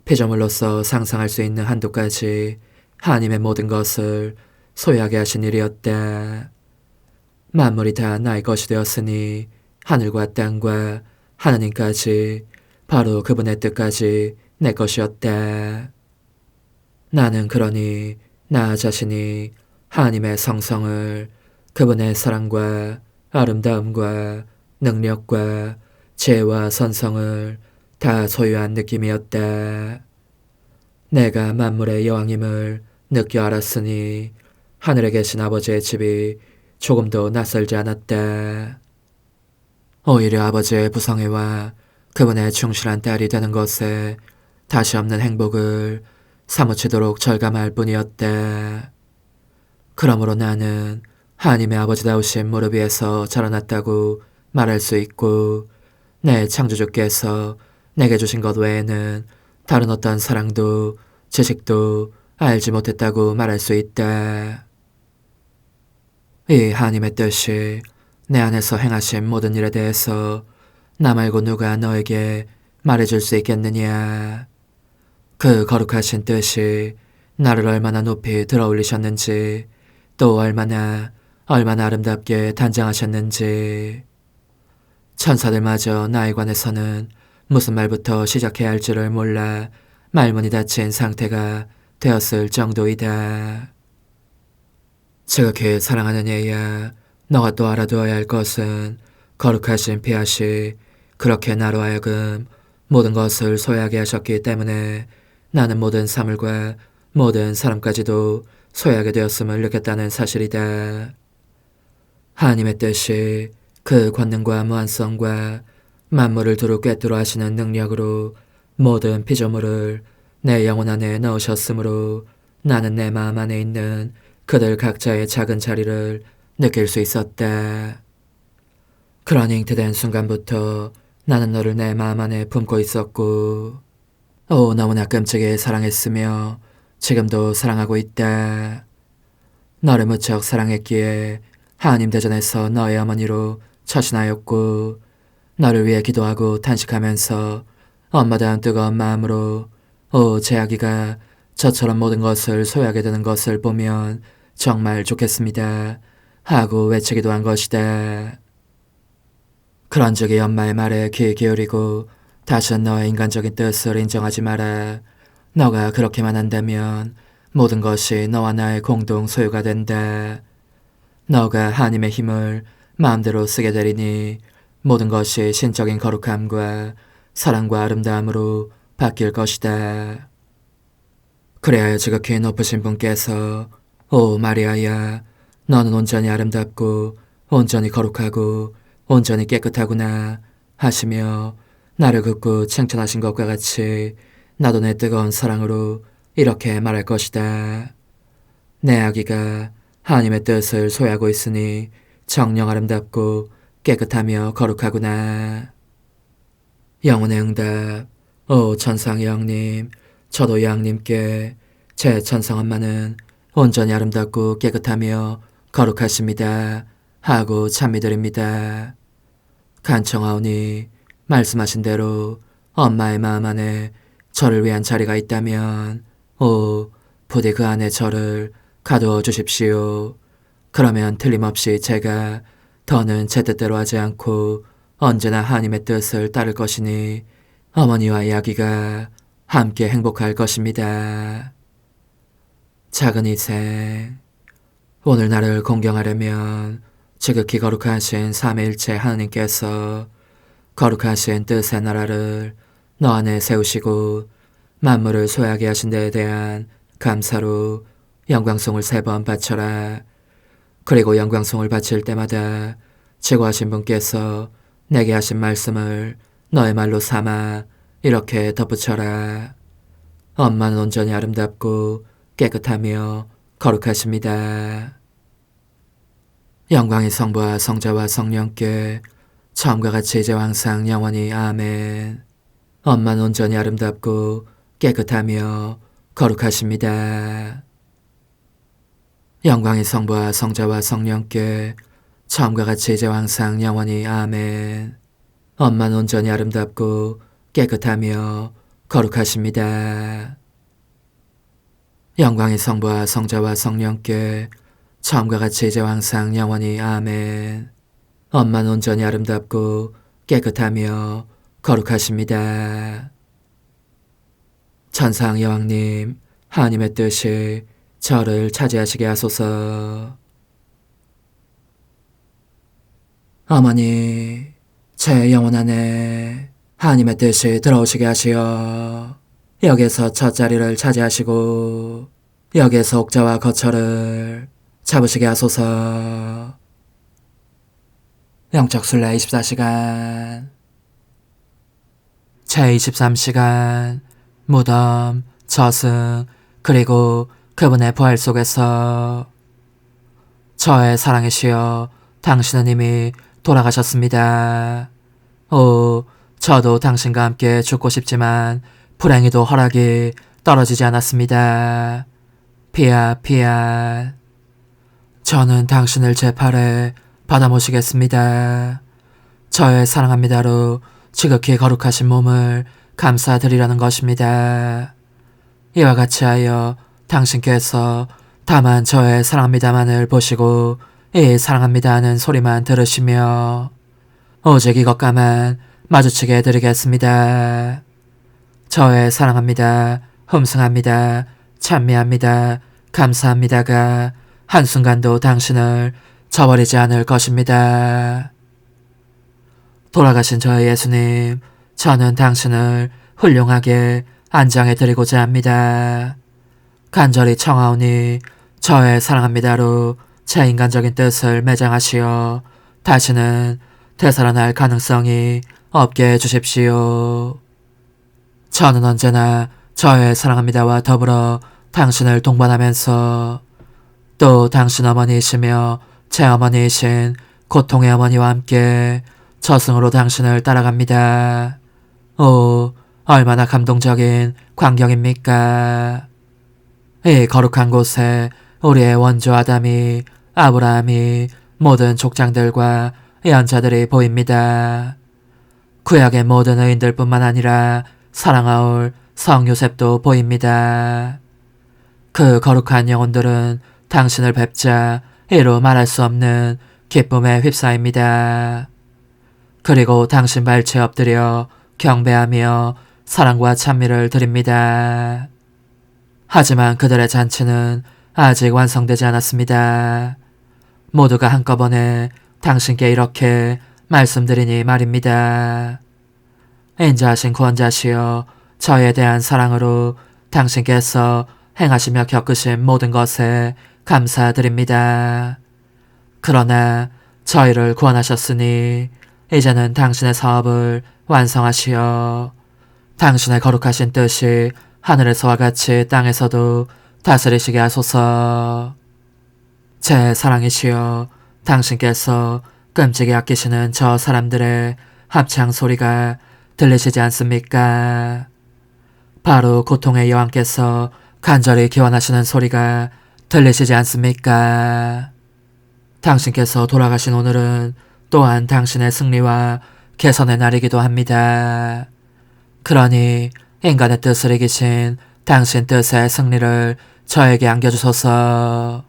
피조물로서 상상할 수 있는 한도까지 하나님의 모든 것을 소유하게 하신 일이었다. 만물이 다 나의 것이 되었으니 하늘과 땅과 하나님까지 바로 그분의 뜻까지 내 것이었다. 나는 그러니 나 자신이 하나님의 성성을, 그분의 사랑과 아름다움과 능력과 지혜와 선성을 다 소유한 느낌이었다. 내가 만물의 여왕임을 느껴 알았으니 하늘에 계신 아버지의 집이 조금도 낯설지 않았다. 오히려 아버지의 부성애와 그분의 충실한 딸이 되는 것에 다시 없는 행복을 사무치도록 절감할 뿐이었다. 그러므로 나는 하나님의 아버지다우신 무릎 위에서 자라났다고 말할 수 있고, 내 창조주께서 내게 주신 것 외에는 다른 어떤 사랑도 지식도 알지 못했다고 말할 수 있다. 이 하나님의 뜻이 내 안에서 행하신 모든 일에 대해서 나 말고 누가 너에게 말해줄 수 있겠느냐. 그 거룩하신 뜻이 나를 얼마나 높이 들어올리셨는지, 또 얼마나 아름답게 단장하셨는지. 천사들마저 나에 관해서는 무슨 말부터 시작해야 할지를 몰라 말문이 닫힌 상태가 되었을 정도이다. 지극히 사랑하는 얘야, 너가 또 알아두어야 할 것은 거룩하신 피하시 그렇게 나로 하여금 모든 것을 소유하게 하셨기 때문에 나는 모든 사물과 모든 사람까지도 소유하게 되었음을 느꼈다는 사실이다. 하나님의 뜻이 그 권능과 무한성과 만물을 두루 꿰뚫어 하시는 능력으로 모든 피조물을 내 영혼 안에 넣으셨으므로 나는 내 마음 안에 있는 그들 각자의 작은 자리를 느낄 수 있었다. 그런 잉태된 순간부터 나는 너를 내 마음 안에 품고 있었고, 너무나 끔찍이 사랑했으며 지금도 사랑하고 있다. 너를 무척 사랑했기에 하나님 대전에서 너의 어머니로 처신하였고, 너를 위해 기도하고 탄식하면서 엄마다운 뜨거운 마음으로 제 아기가 저처럼 모든 것을 소유하게 되는 것을 보면 정말 좋겠습니다 하고 외치기도 한 것이다. 그런 적이 엄마의 말에 귀 기울이고 다시는 너의 인간적인 뜻을 인정하지 마라. 너가 그렇게만 한다면 모든 것이 너와 나의 공동 소유가 된다. 너가 하나님의 힘을 마음대로 쓰게 되리니 모든 것이 신적인 거룩함과 사랑과 아름다움으로 바뀔 것이다. 그래야 지극히 높으신 분께서 오 마리아야, 너는 온전히 아름답고 온전히 거룩하고 온전히 깨끗하구나 하시며 나를 극구 칭찬하신 것과 같이 나도 내 뜨거운 사랑으로 이렇게 말할 것이다. 내 아기가 하나님의 뜻을 소유하고 있으니 정녕 아름답고 깨끗하며 거룩하구나. 영혼의 응답. 오 천상 여왕님, 저도 여왕님께 제 천상 엄마는 온전히 아름답고 깨끗하며 거룩하십니다 하고 찬미드립니다. 간청하오니 말씀하신 대로 엄마의 마음 안에 저를 위한 자리가 있다면 부디 그 안에 저를 가두어 주십시오. 그러면 틀림없이 제가 더는 제 뜻대로 하지 않고 언제나 하나님의 뜻을 따를 것이니 어머니와 이 아기가 함께 행복할 것입니다. 작은 희생. 오늘 나를 공경하려면 지극히 거룩하신 삼위일체 하느님께서 거룩하신 뜻의 나라를 너 안에 세우시고 만물을 소유하게 하신 데에 대한 감사로 영광송을 3번 바쳐라. 그리고 영광송을 바칠 때마다 최고하신 분께서 내게 하신 말씀을 너의 말로 삼아 이렇게 덧붙여라. 엄마는 온전히 아름답고 깨끗하며 거룩하십니다. 영광이 성부와 성자와 성령께 처음과 같이 이제와 항상 영원히 아멘. 엄마는 온전히 아름답고 깨끗하며 거룩하십니다. 영광이 성부와 성자와 성령께 처음과 같이 이제와 항상 영원히 아멘. 엄마는 온전히 아름답고 깨끗하며 거룩하십니다. 영광이 성부와 성자와 성령께 처음과 같이 이제와 항상 영원히 아멘. 엄마는 온전히 아름답고 깨끗하며 거룩하십니다. 천상 여왕님, 하나님의 뜻이 저를 차지하시게 하소서. 어머니, 제 영혼 안에 하나님의 뜻이 들어오시게 하시어 여기에서 첫 자리를 차지하시고 여기에서 옥자와 거처를 잡으시게 하소서. 영적 순례 24시간 제23시간 무덤, 저승, 그리고 그분의 부활 속에서 저의 사랑이시여 당신은 이미 돌아가셨습니다. 오, 저도 당신과 함께 죽고 싶지만 불행히도 허락이 떨어지지 않았습니다. 피아. 저는 당신을 제 팔에 받아 모시겠습니다. 저의 사랑합니다로 지극히 거룩하신 몸을 감사드리라는 것입니다. 이와 같이 하여 당신께서 다만 저의 사랑합니다만을 보시고 이 사랑합니다 하는 소리만 들으시며 오직 이것과만 마주치게 해드리겠습니다. 저의 사랑합니다, 흠숭합니다, 찬미합니다, 감사합니다가 한순간도 당신을 저버리지 않을 것입니다. 돌아가신 저의 예수님, 저는 당신을 훌륭하게 안장해드리고자 합니다. 간절히 청하오니 저의 사랑합니다로 제 인간적인 뜻을 매장하시어 다시는 되살아날 가능성이 없게 해주십시오. 저는 언제나 저의 사랑합니다와 더불어 당신을 동반하면서 또 당신 어머니이시며 제 어머니이신 고통의 어머니와 함께 저승으로 당신을 따라갑니다. 오, 얼마나 감동적인 광경입니까? 이 거룩한 곳에 우리의 원조 아담이, 아브라함이, 모든 족장들과 예언자들이 보입니다. 구약의 모든 의인들뿐만 아니라 사랑하올 성 요셉도 보입니다. 그 거룩한 영혼들은 당신을 뵙자 이루 말할 수 없는 기쁨에 휩싸입니다. 그리고 당신 발치에 엎드려 경배하며 사랑과 찬미를 드립니다. 하지만 그들의 잔치는 아직 완성되지 않았습니다. 모두가 한꺼번에 당신께 이렇게 말씀드리니 말입니다. 인자하신 구원자시여, 저에 대한 사랑으로 당신께서 행하시며 겪으신 모든 것에 감사드립니다. 그러나 저희를 구원하셨으니 이제는 당신의 사업을 완성하시어 당신의 거룩하신 뜻이 하늘에서와 같이 땅에서도 다스리시게 하소서. 제 사랑이시여, 당신께서 끔찍이 아끼시는 저 사람들의 합창 소리가 들리시지 않습니까? 바로 고통의 여왕께서 간절히 기원하시는 소리가 들리시지 않습니까? 당신께서 돌아가신 오늘은 또한 당신의 승리와 개선의 날이기도 합니다. 그러니 인간의 뜻을 이기신 당신 뜻의 승리를 저에게 안겨주소서.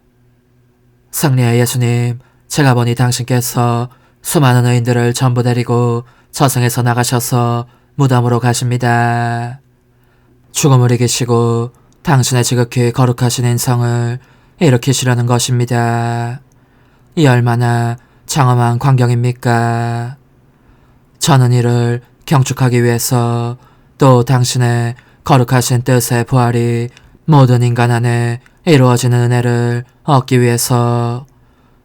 승리의 예수님, 제가 보니 당신께서 수많은 의인들을 전부 데리고 저승에서 나가셔서 무덤으로 가십니다. 죽음을 이기시고 당신의 지극히 거룩하신 인성을 일으키시려는 것입니다. 이 얼마나 장엄한 광경입니까? 저는 이를 경축하기 위해서 또 당신의 거룩하신 뜻의 부활이 모든 인간 안에 이루어지는 은혜를 얻기 위해서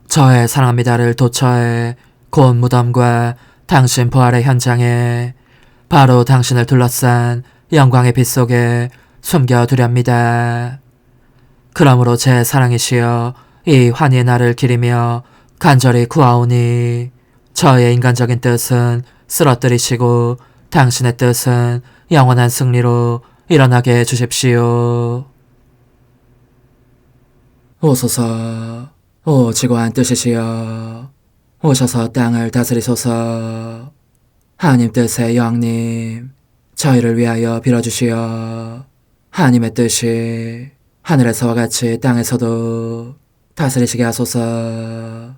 저의 사랑합니다를 도처에 곧 무덤과 당신 부활의 현장에 바로 당신을 둘러싼 영광의 빛 속에 숨겨두렵니다. 그러므로 제 사랑이시여 이 환희의 날을 기리며 간절히 구하오니 저의 인간적인 뜻은 쓰러뜨리시고 당신의 뜻은 영원한 승리로 일어나게 해주십시오. 오소서, 오 지고한 뜻이시여, 오셔서 땅을 다스리소서. 하나님 뜻의 여왕님, 저희를 위하여 빌어주시어. 하나님의 뜻이 하늘에서와 같이 땅에서도 다스리시게 하소서.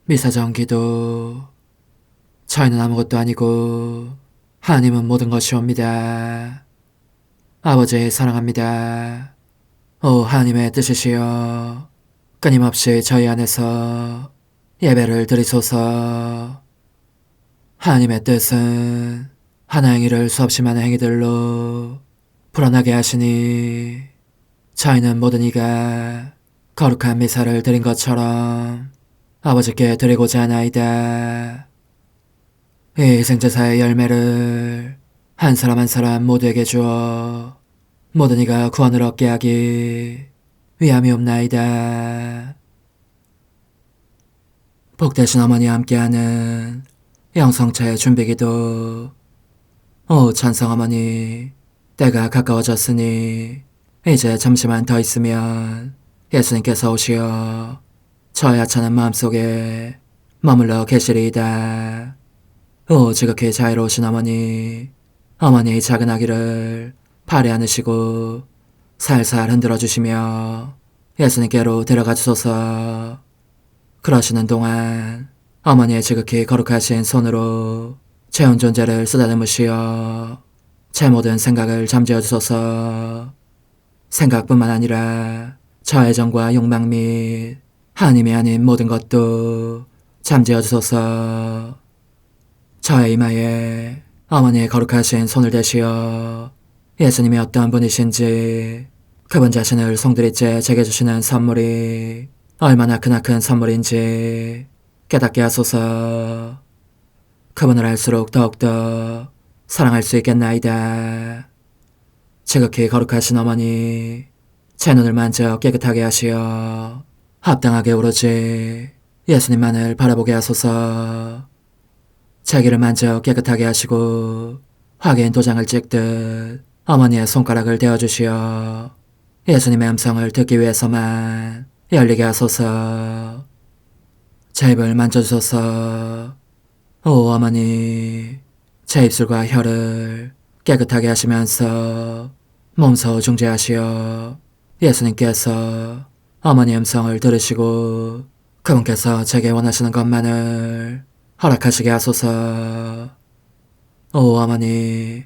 미사정 기도. 저희는 아무것도 아니고 하나님은 모든 것이옵니다. 아버지 사랑합니다. 오 하나님의 뜻이시여, 끊임없이 저희 안에서 예배를 드리소서. 하나님의 뜻은 하나의 일을 수없이 많은 행위들로 불어나게 하시니 저희는 모든 이가 거룩한 미사를 드린 것처럼 아버지께 드리고자 하나이다. 이 희생제사의 열매를 한 사람 한 사람 모두에게 주어 모든 이가 구원을 얻게 하기 위함이옵나이다. 복되신 어머니와 함께하는 영성차의 준비기도. 오 찬성 어머니, 때가 가까워졌으니 이제 잠시만 더 있으면 예수님께서 오시어 저의 하찮은 마음속에 머물러 계시리이다. 오 지극히 자유로우신 어머니, 어머니의 작은 아기를 팔에 안으시고 살살 흔들어 주시며 예수님께로 데려가 주소서. 그러시는 동안 어머니의 지극히 거룩하신 손으로 제 온 존재를 쓰다듬으시어 제 모든 생각을 잠재워 주소서. 생각뿐만 아니라 저의 정과 욕망 및 하나님이 아닌 모든 것도 잠재워 주소서. 저의 이마에 어머니의 거룩하신 손을 대시어 예수님이 어떤 분이신지, 그분 자신을 송두리째 제게 주시는 선물이 얼마나 크나큰 선물인지 깨닫게 하소서. 그분을 알수록 더욱더 사랑할 수 있겠나이다. 지극히 거룩하신 어머니, 제 눈을 만져 깨끗하게 하시어 합당하게 오로지 예수님만을 바라보게 하소서. 제 귀를 만져 깨끗하게 하시고 확인 도장을 찍듯 어머니의 손가락을 대어주시어 예수님의 음성을 듣기 위해서만 열리게 하소서. 제 입을 만져주소서. 오 어머니, 제 입술과 혀를 깨끗하게 하시면서 몸소 중재하시어 예수님께서 어머니의 음성을 들으시고 그분께서 제게 원하시는 것만을 허락하시게 하소서. 오 어머니,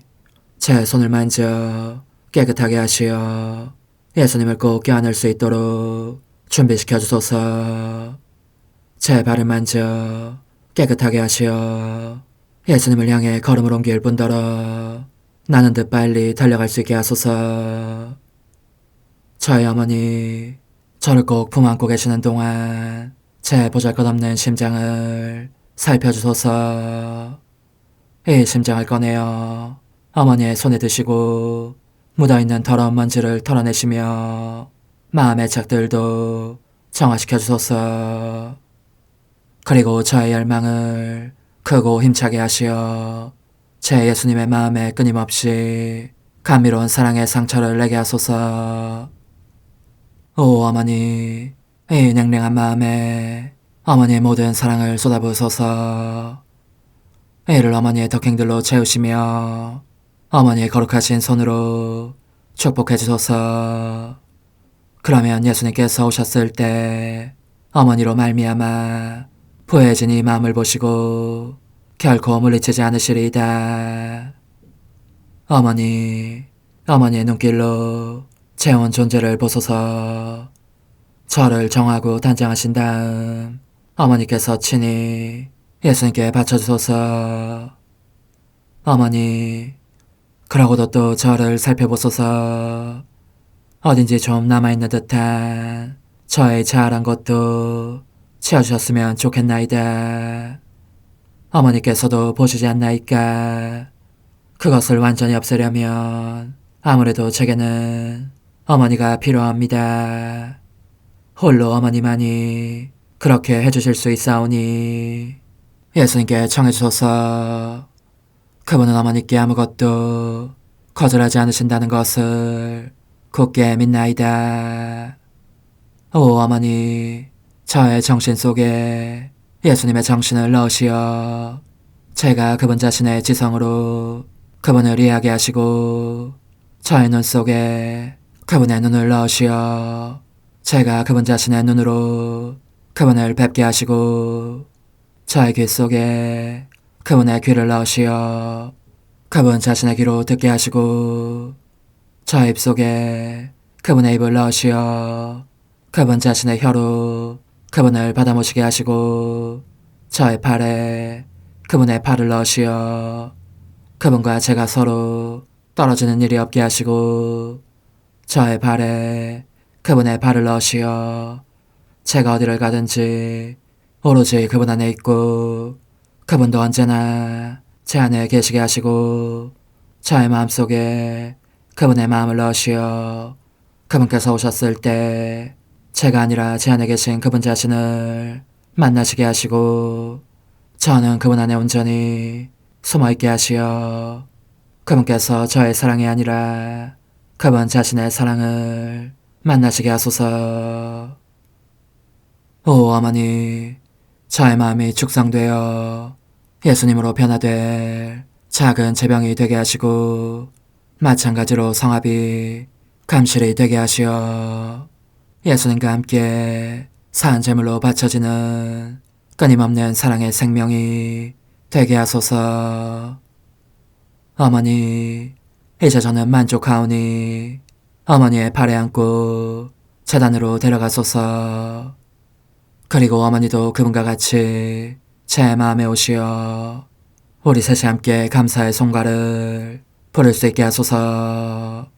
제 손을 만져 깨끗하게 하시어 예수님을 꼭 껴안을 수 있도록 준비시켜 주소서. 제 발을 만져 깨끗하게 하시어 예수님을 향해 걸음을 옮길 뿐더러 나는 듯 빨리 달려갈 수 있게 하소서. 저희 어머니, 저를 꼭 품 안고 계시는 동안 제 보잘것없는 심장을 살펴주소서. 이 심장을 꺼내어 어머니의 손에 드시고 묻어있는 더러운 먼지를 털어내시며 마음의 착들도 정화시켜 주소서. 그리고 저의 열망을 크고 힘차게 하시어 제 예수님의 마음에 끊임없이 감미로운 사랑의 상처를 내게 하소서. 오 어머니, 이 냉랭한 마음에 어머니의 모든 사랑을 쏟아부으소서. 이를 어머니의 덕행들로 채우시며 어머니의 거룩하신 손으로 축복해 주소서. 그러면 예수님께서 오셨을 때 어머니로 말미암아 부해진 이 마음을 보시고 결코 물리치지 않으시리이다. 어머니, 어머니의 눈길로 제 온 존재를 보소서. 저를 정하고 단장하신 다음 어머니께서 친히 예수님께 바쳐주소서. 어머니, 그러고도 또 저를 살펴보소서. 어딘지 좀 남아있는 듯한 저의 자아란 것도 치워주셨으면 좋겠나이다. 어머니께서도 보시지 않나이까? 그것을 완전히 없애려면 아무래도 제게는 어머니가 필요합니다. 홀로 어머니만이 그렇게 해주실 수 있사오니 예수님께 청해주소서. 그분은 어머니께 아무것도 거절하지 않으신다는 것을 굳게 믿나이다. 오 어머니, 저의 정신 속에 예수님의 정신을 넣으시어 제가 그분 자신의 지성으로 그분을 이해하게 하시고 저의 눈 속에 그분의 눈을 넣으시어 제가 그분 자신의 눈으로 그분을 뵙게 하시고 저의 귀 속에 그분의 귀를 넣으시어 그분 자신의 귀로 듣게 하시고 저의 입 속에 그분의 입을 넣으시어 그분 자신의 혀로 그분을 받아모시게 하시고 저의 팔에 그분의 팔을 넣으시어 그분과 제가 서로 떨어지는 일이 없게 하시고 저의 발에 그분의 발을 넣으시어 제가 어디를 가든지 오로지 그분 안에 있고 그분도 언제나 제 안에 계시게 하시고 저의 마음속에 그분의 마음을 넣으시어 그분께서 오셨을 때 제가 아니라 제 안에 계신 그분 자신을 만나시게 하시고 저는 그분 안에 온전히 숨어있게 하시어 그분께서 저의 사랑이 아니라 그분 자신의 사랑을 만나시게 하소서. 오 어머니, 저의 마음이 축성되어 예수님으로 변화될 작은 제병이 되게 하시고 마찬가지로 성합이 감실이 되게 하시어 예수님과 함께 산 제물로 바쳐지는 끊임없는 사랑의 생명이 되게 하소서. 어머니, 이제 저는 만족하오니 어머니의 발에 안고 제단으로 데려가소서. 그리고 어머니도 그분과 같이 제 마음에 오시어 우리 셋이 함께 감사의 송가를 부를 수 있게 하소서.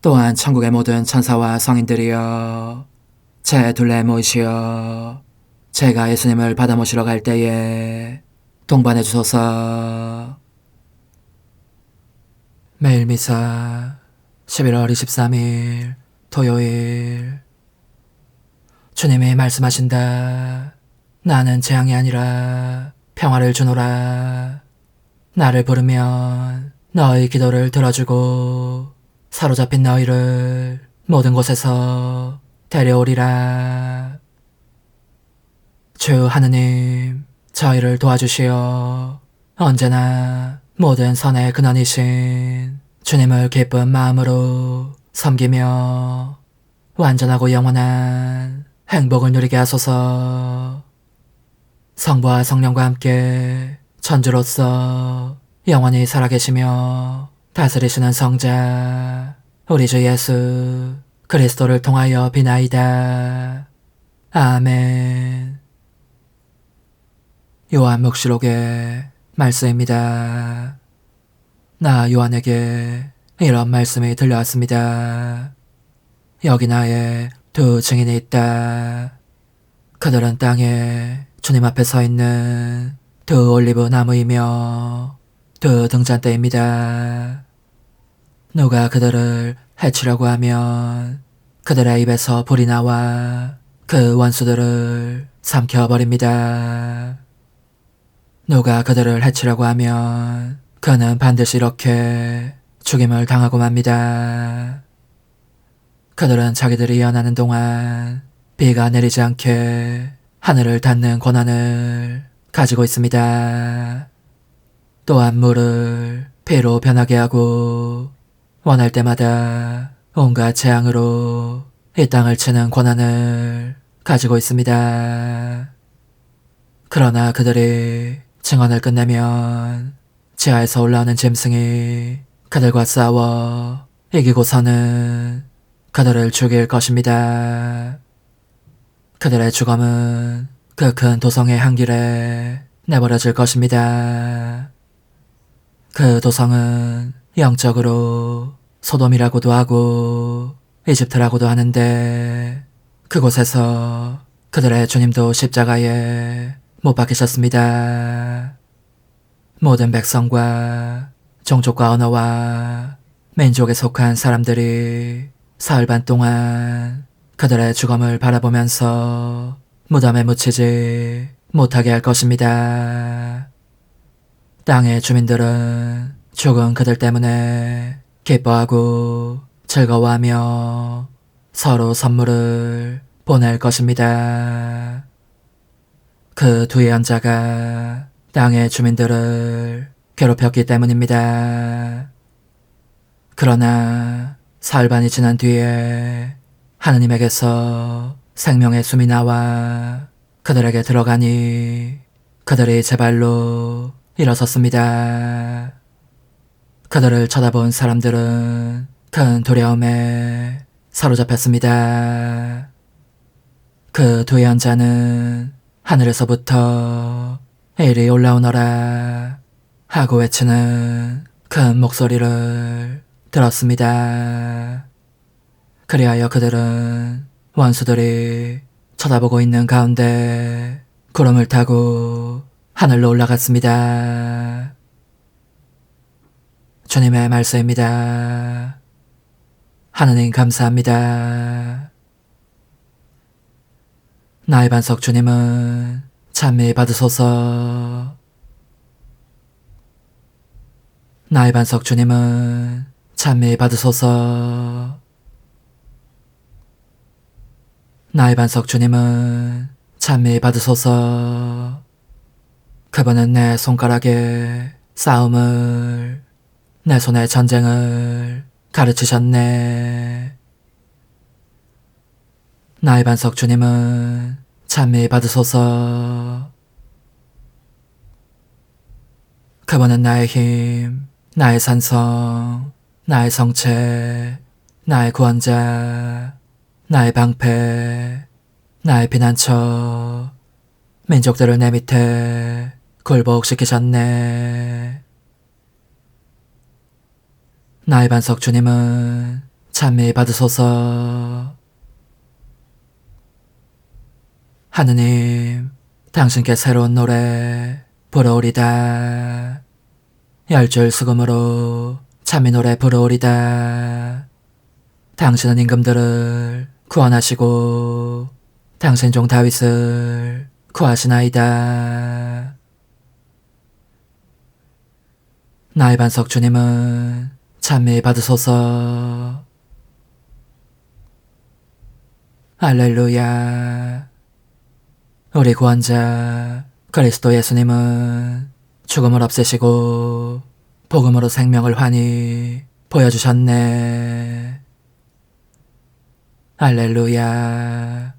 또한 천국의 모든 천사와 성인들이여 제 둘레에 모이시어 제가 예수님을 받아 모시러 갈 때에 동반해 주소서. 매일 미사 11월 23일 토요일. 주님이 말씀하신다. 나는 재앙이 아니라 평화를 주노라. 나를 부르면 너의 기도를 들어주고 사로잡힌 너희를 모든 곳에서 데려오리라. 주 하느님, 저희를 도와주시어 언제나 모든 선의 근원이신 주님을 기쁜 마음으로 섬기며 완전하고 영원한 행복을 누리게 하소서. 성부와 성령과 함께 천주로서 영원히 살아계시며 다스리시는 성자 우리 주 예수 그리스도를 통하여 비나이다. 아멘. 요한 묵시록의 말씀입니다. 나 요한에게 이런 말씀이 들려왔습니다. 여기 나의 두 증인이 있다. 그들은 땅에 주님 앞에 서 있는 두 올리브 나무이며 두 등잔대입니다. 누가 그들을 해치려고 하면 그들의 입에서 불이 나와 그 원수들을 삼켜버립니다. 누가 그들을 해치려고 하면 그는 반드시 이렇게 죽임을 당하고 맙니다. 그들은 자기들이 예언하는 동안 비가 내리지 않게 하늘을 닫는 권한을 가지고 있습니다. 또한 물을 피로 변하게 하고 원할 때마다 온갖 재앙으로 이 땅을 치는 권한을 가지고 있습니다. 그러나 그들이 증언을 끝내면 지하에서 올라오는 짐승이 그들과 싸워 이기고서는 그들을 죽일 것입니다. 그들의 죽음은 그 큰 도성의 한 길에 내버려질 것입니다. 그 도성은 영적으로 소돔이라고도 하고 이집트라고도 하는데 그곳에서 그들의 주님도 십자가에 못 박히셨습니다. 모든 백성과 종족과 언어와 민족에 속한 사람들이 사흘 반 동안 그들의 죽음을 바라보면서 무덤에 묻히지 못하게 할 것입니다. 땅의 주민들은 죽은 그들 때문에 기뻐하고 즐거워하며 서로 선물을 보낼 것입니다. 그 두 예언자가 땅의 주민들을 괴롭혔기 때문입니다. 그러나 사흘 반이 지난 뒤에 하느님에게서 생명의 숨이 나와 그들에게 들어가니 그들이 제 발로 일어섰습니다. 그들을 쳐다본 사람들은 큰 두려움에 사로잡혔습니다. 그 두 예언자는 하늘에서부터 이리 올라오너라 하고 외치는 큰 목소리를 들었습니다. 그리하여 그들은 원수들이 쳐다보고 있는 가운데 구름을 타고 하늘로 올라갔습니다. 주님의 말씀입니다. 하느님 감사합니다. 나의 반석 주님은 찬미 받으소서. 나의 반석 주님은 찬미 받으소서. 나의 반석 주님은 찬미 받으소서. 그분은 내 손가락에 싸움을, 내 손에 전쟁을 가르치셨네. 나의 반석 주님은 찬미 받으소서. 그분은 나의 힘, 나의 산성, 나의 성체, 나의 구원자, 나의 방패, 나의 피난처, 민족들을 내 밑에 굴복시키셨네. 나의 반석 주님은 찬미 받으소서. 하느님, 당신께 새로운 노래 부르오리다. 10줄 수금으로 찬미 노래 부르오리다. 당신은 임금들을 구원하시고 당신 종 다윗을 구하시나이다. 나의 반석 주님은 찬미 받으소서. 할렐루야. 우리 구원자 그리스도 예수님은 죽음을 없애시고 복음으로 생명을 환히 보여주셨네. 할렐루야.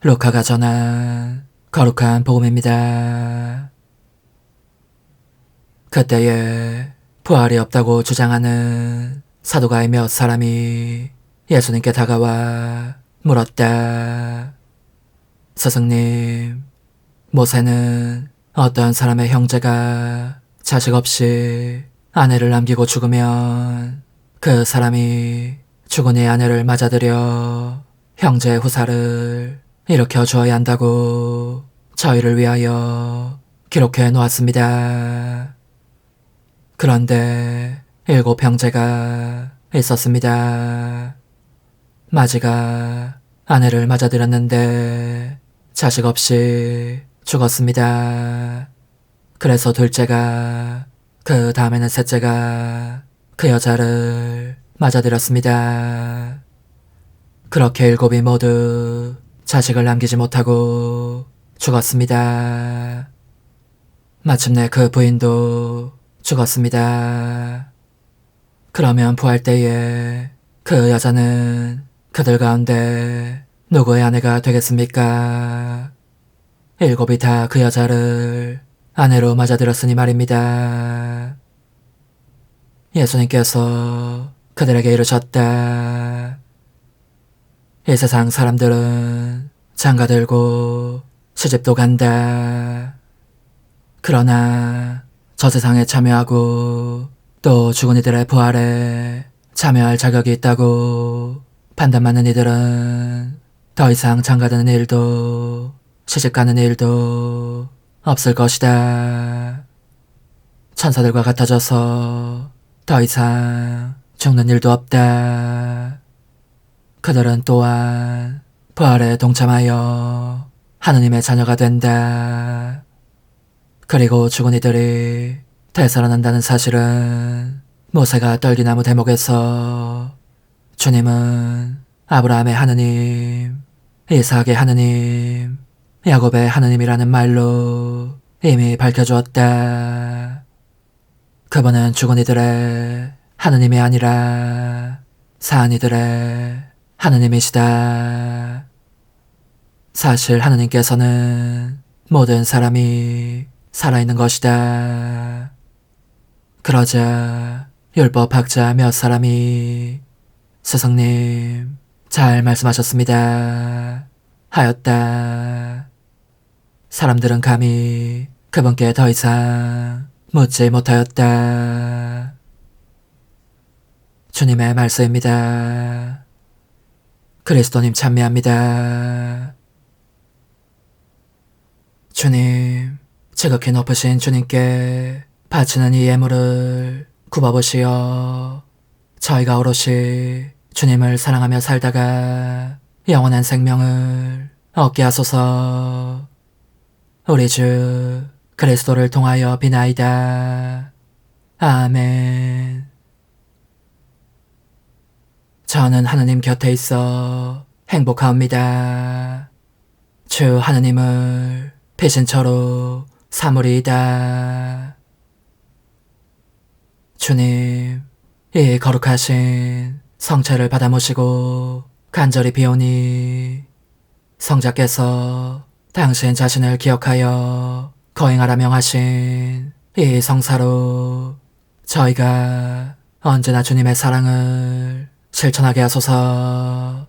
루카가 전한 거룩한 복음입니다. 그때에 부활이 없다고 주장하는 사도가의 몇 사람이 예수님께 다가와 물었다. 스승님, 모세는 어떤 사람의 형제가 자식 없이 아내를 남기고 죽으면 그 사람이 죽은 이 아내를 맞아들여 형제의 후사를 일으켜 주어야 한다고 저희를 위하여 기록해 놓았습니다. 그런데 7 형제가 있었습니다. 마지가 아내를 맞아들였는데 자식 없이 죽었습니다. 그래서 둘째가, 그 다음에는 셋째가 그 여자를 맞아들였습니다. 그렇게 7이 모두 자식을 남기지 못하고 죽었습니다. 마침내 그 부인도 죽었습니다. 그러면 부활 때에 그 여자는 그들 가운데 누구의 아내가 되겠습니까? 7이 다 그 여자를 아내로 맞아들였으니 말입니다. 예수님께서 그들에게 이르셨다. 이 세상 사람들은 장가들고 시집도 간다. 그러나 저 세상에 참여하고 또 죽은 이들의 부활에 참여할 자격이 있다고 판단받는 이들은 더 이상 장가드는 일도 시집가는 일도 없을 것이다. 천사들과 같아져서 더 이상 죽는 일도 없다. 그들은 또한 부활에 동참하여 하느님의 자녀가 된다. 그리고 죽은 이들이 되살아난다는 사실은 모세가 떨기나무 대목에서 주님은 아브라함의 하느님, 이삭의 하느님, 야곱의 하느님이라는 말로 이미 밝혀주었다. 그분은 죽은 이들의 하느님이 아니라 사한 이들의 하느님이시다. 사실 하느님께서는 모든 사람이 살아있는 것이다. 그러자 율법학자 몇 사람이 스승님, 잘 말씀하셨습니다. 하였다. 사람들은 감히 그분께 더 이상 묻지 못하였다. 주님의 말씀입니다. 그리스도님 찬미합니다. 주님, 지극히 높으신 주님께 바치는 이 예물을 굽어보시어 저희가 오롯이 주님을 사랑하며 살다가 영원한 생명을 얻게 하소서. 우리 주 그리스도를 통하여 비나이다. 아멘. 저는 하느님 곁에 있어 행복하옵니다. 주 하느님을 피신처로 삼으리이다. 주님, 이 거룩하신 성체를 받아 모시고 간절히 비오니 성자께서 당신 자신을 기억하여 거행하라 명하신 이 성사로 저희가 언제나 주님의 사랑을 실천하게 하소서.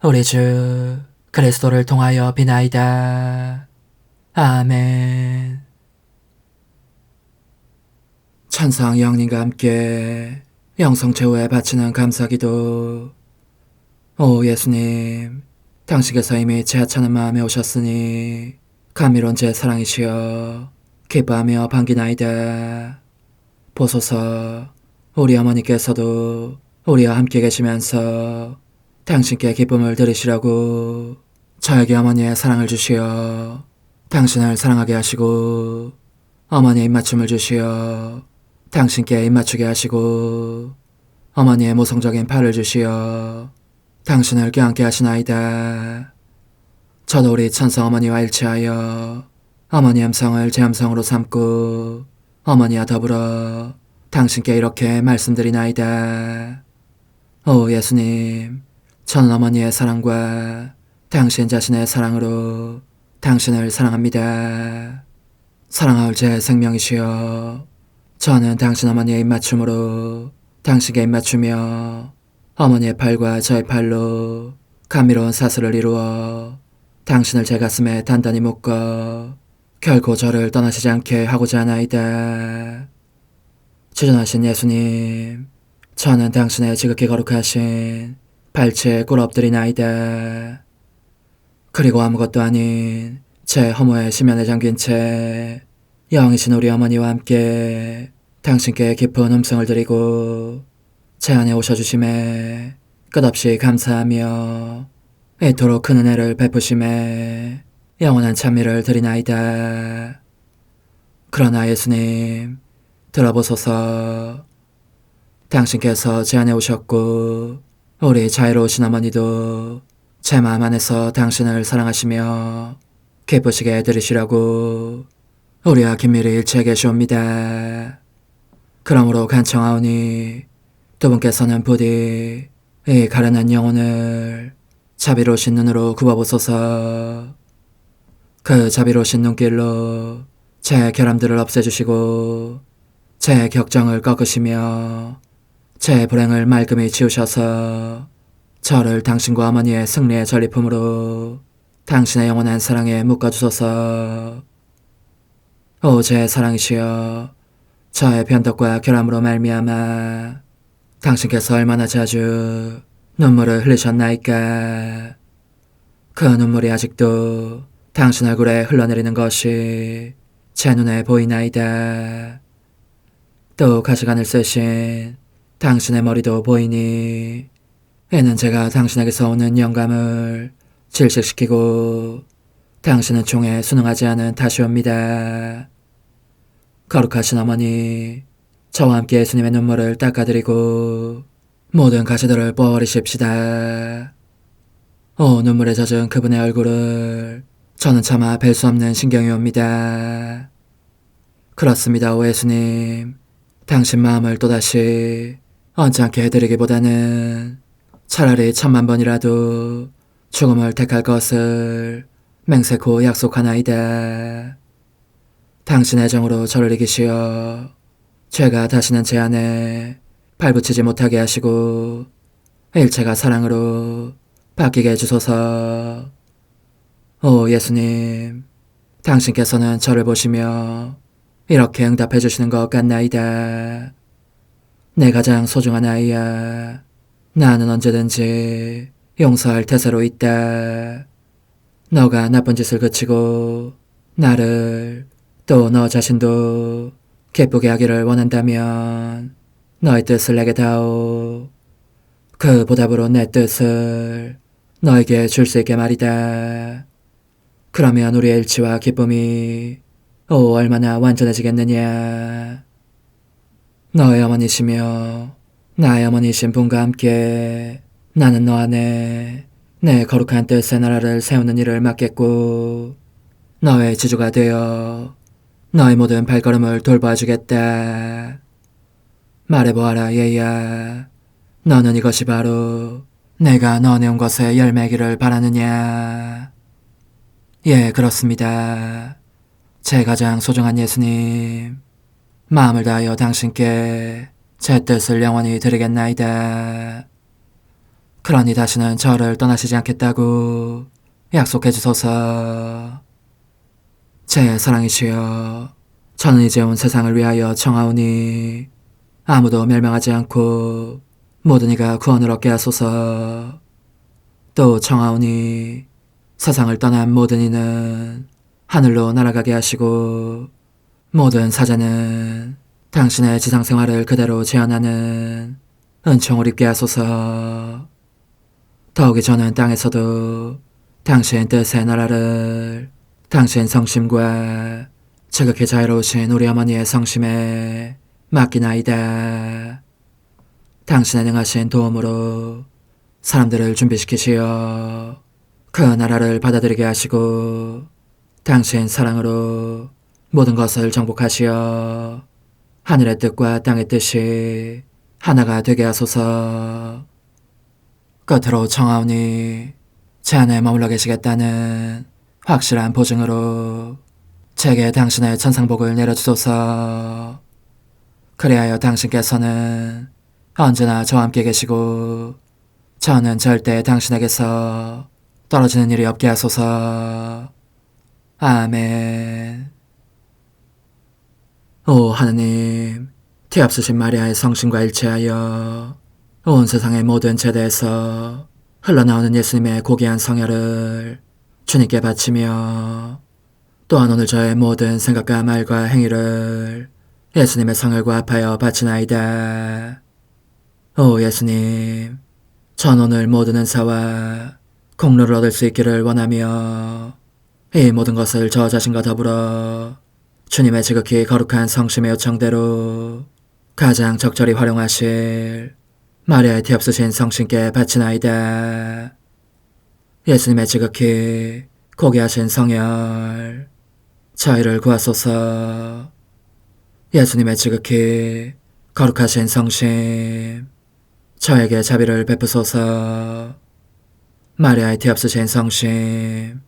우리 주 그리스도를 통하여 비나이다. 아멘. 천상 영님과 함께 영성 최후에 바치는 감사기도. 오 예수님, 당신께서 이미 제 하찮은 마음에 오셨으니 감미로운 제 사랑이시여 기뻐하며 반기나이다. 보소서, 우리 어머니께서도 우리와 함께 계시면서 당신께 기쁨을 드리시라고 저에게 어머니의 사랑을 주시어 당신을 사랑하게 하시고 어머니의 입맞춤을 주시어 당신께 입맞추게 하시고 어머니의 모성적인 팔을 주시어 당신을 껴안게 하시나이다. 저도 우리 천성 어머니와 일치하여 어머니 음성을 제 음성으로 삼고 어머니와 더불어 당신께 이렇게 말씀드리나이다. 오 예수님, 저는 어머니의 사랑과 당신 자신의 사랑으로 당신을 사랑합니다. 사랑하올 제 생명이시여, 저는 당신 어머니의 입맞춤으로 당신께 입맞추며 어머니의 팔과 저의 팔로 감미로운 사슬을 이루어 당신을 제 가슴에 단단히 묶어 결코 저를 떠나시지 않게 하고자 하나이다. 주전하신 예수님, 저는 당신의 지극히 거룩하신 발치에 꿇어 엎드리나이다. 그리고 아무것도 아닌 제 허무의 심연에 잠긴 채 영이신 우리 어머니와 함께 당신께 깊은 음성을 드리고 제 안에 오셔주심에 끝없이 감사하며 이토록 큰 은혜를 베푸심에 영원한 찬미를 드리나이다. 그러나 예수님, 들어보소서. 당신께서 제 안에 오셨고 우리 자애로우신 어머니도 제 마음 안에서 당신을 사랑하시며 기쁘시게 해드리시라고 우리와 긴밀히 일치해 계시옵니다. 그러므로 간청하오니 두 분께서는 부디 이 가련한 영혼을 자비로우신 눈으로 굽어보소서. 그 자비로우신 눈길로 제 결함들을 없애주시고 제 격정을 꺾으시며 제 불행을 말끔히 지우셔서 저를 당신과 어머니의 승리의 전리품으로 당신의 영원한 사랑에 묶어주소서. 오 제 사랑이시여, 저의 변덕과 결함으로 말미암아 당신께서 얼마나 자주 눈물을 흘리셨나이까. 그 눈물이 아직도 당신 얼굴에 흘러내리는 것이 제 눈에 보이나이다. 또 가시관을 쓰신 당신의 머리도 보이니 이는 제가 당신에게서 오는 영감을 질식시키고 당신은 총에 순응하지 않은 탓이옵니다. 거룩하신 어머니, 저와 함께 예수님의 눈물을 닦아드리고 모든 가시들을 뽑아버리십시다. 오 눈물에 젖은 그분의 얼굴을 저는 차마 뵐 수 없는 신경이 옵니다. 그렇습니다, 오 예수님. 당신 마음을 또다시 언짢게 해드리기보다는 차라리 1000,000번이라도 죽음을 택할 것을 맹세코 약속하나이다. 당신의 정으로 저를 이기시어 죄가 다시는 제 안에 발붙이지 못하게 하시고 일체가 사랑으로 바뀌게 해주소서. 오 예수님, 당신께서는 저를 보시며 이렇게 응답해 주시는 것 같나이다. 내 가장 소중한 아이야, 나는 언제든지 용서할 태세로 있다. 너가 나쁜 짓을 그치고 나를 또 너 자신도 기쁘게 하기를 원한다면 너의 뜻을 내게 다오. 그 보답으로 내 뜻을 너에게 줄 수 있게 말이다. 그러면 우리의 일치와 기쁨이 얼마나 완전해지겠느냐. 너의 어머니시며 나의 어머니신 분과 함께 나는 너 안에 내 거룩한 뜻의 나라를 세우는 일을 맡겠고 너의 지주가 되어 너의 모든 발걸음을 돌봐주겠다. 말해보아라 얘야, 너는 이것이 바로 내가 너네 온 것에 열매기를 바라느냐. 예, 그렇습니다. 제 가장 소중한 예수님, 마음을 다하여 당신께 제 뜻을 영원히 드리겠나이다. 그러니 다시는 저를 떠나시지 않겠다고 약속해 주소서. 제 사랑이시여, 저는 이제 온 세상을 위하여 청하오니 아무도 멸망하지 않고 모든 이가 구원을 얻게 하소서. 또 청하오니 세상을 떠난 모든 이는 하늘로 날아가게 하시고 모든 사자는 당신의 지상생활을 그대로 재현하는 은총을 입게 하소서. 더욱이 저는 땅에서도 당신 뜻의 나라를 당신 성심과 지극히 자유로우신 우리 어머니의 성심에 맡기나이다. 당신의 능하신 도움으로 사람들을 준비시키시어 그 나라를 받아들이게 하시고 당신 사랑으로 모든 것을 정복하시어 하늘의 뜻과 땅의 뜻이 하나가 되게 하소서. 끝으로 청하오니 제 안에 머물러 계시겠다는 확실한 보증으로 제게 당신의 천상복을 내려주소서. 그리하여 당신께서는 언제나 저와 함께 계시고 저는 절대 당신에게서 떨어지는 일이 없게 하소서. 아멘. 오 하느님, 티없으신 마리아의 성심과 일치하여 온 세상의 모든 제대에서 흘러나오는 예수님의 고귀한 성혈을 주님께 바치며 또한 오늘 저의 모든 생각과 말과 행위를 예수님의 성혈과 합하여 바치나이다. 오 예수님, 전 오늘 모든 은사와 공로를 얻을 수 있기를 원하며 이 모든 것을 저 자신과 더불어 주님의 지극히 거룩한 성심의 요청대로 가장 적절히 활용하실 마리아의 티없으신 성신께 바치나이다. 예수님의 지극히 고귀하신 성혈, 저희를 구하소서. 예수님의 지극히 거룩하신 성심, 저에게 자비를 베푸소서. 마리아의 티없으신 성심,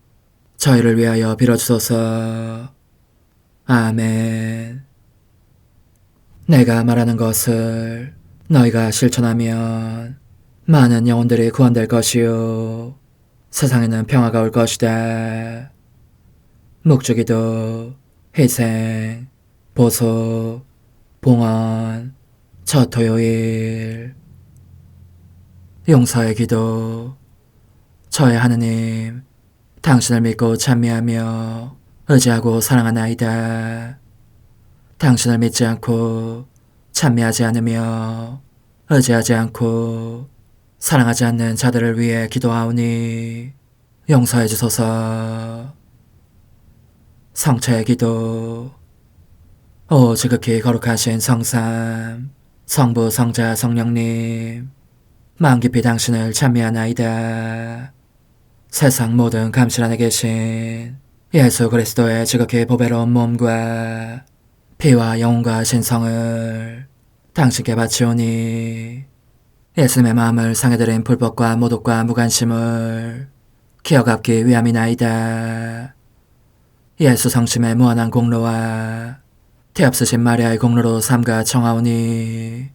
저희를 위하여 빌어주소서. 아멘. 내가 말하는 것을 너희가 실천하면 많은 영혼들이 구원될 것이요 세상에는 평화가 올 것이다. 묵주기도, 희생, 보소, 봉헌, 첫 토요일. 용서의 기도. 저의 하느님, 당신을 믿고 찬미하며 의지하고 사랑하나이다. 당신을 믿지 않고 찬미하지 않으며 의지하지 않고 사랑하지 않는 자들을 위해 기도하오니 용서해 주소서. 성체의 기도. 오 지극히 거룩하신 성삼, 성부, 성자, 성령님, 마음 깊이 당신을 찬미하나이다. 세상 모든 감실 안에 계신 예수 그리스도의 지극히 보배로운 몸과 피와 영혼과 신성을 당신께 바치오니 예수님의 마음을 상해드린 불법과 모독과 무관심을 기어갚기 위함이나이다. 예수 성심의 무한한 공로와 태없으신 마리아의 공로로 삼가 청하오니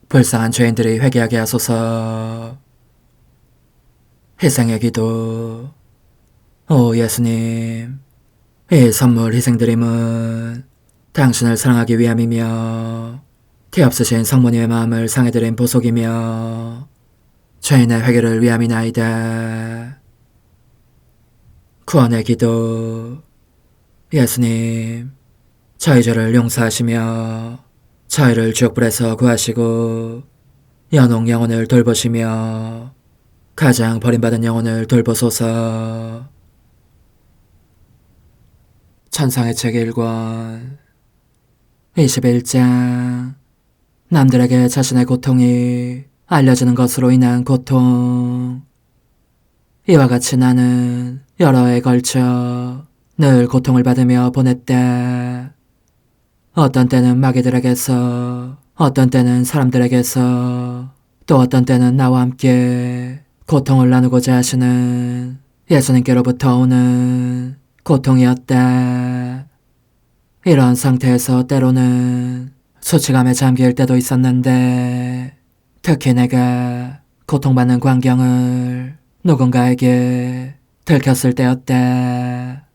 불쌍한 죄인들이 회개하게 하소서. 희생의 기도. 오 예수님, 이 선물 희생드림은 당신을 사랑하기 위함이며 태없으신 성모님의 마음을 상해드린 보속이며 죄인의 회개를 위함이나이다. 구원의 기도. 예수님, 저희 죄를 용서하시며 저희를 지옥불에서 구하시고 연옥 영혼을 돌보시며 가장 버림받은 영혼을 돌보소서. 천상의 책 1권 21장. 남들에게 자신의 고통이 알려지는 것으로 인한 고통. 이와 같이 나는 여러 해에 걸쳐 늘 고통을 받으며 보냈다. 어떤 때는 마귀들에게서, 어떤 때는 사람들에게서, 또 어떤 때는 나와 함께 고통을 나누고자 하시는 예수님께로부터 오는 고통이었다. 이런 상태에서 때로는 수치감에 잠길 때도 있었는데 특히 내가 고통받는 광경을 누군가에게 들켰을 때였다.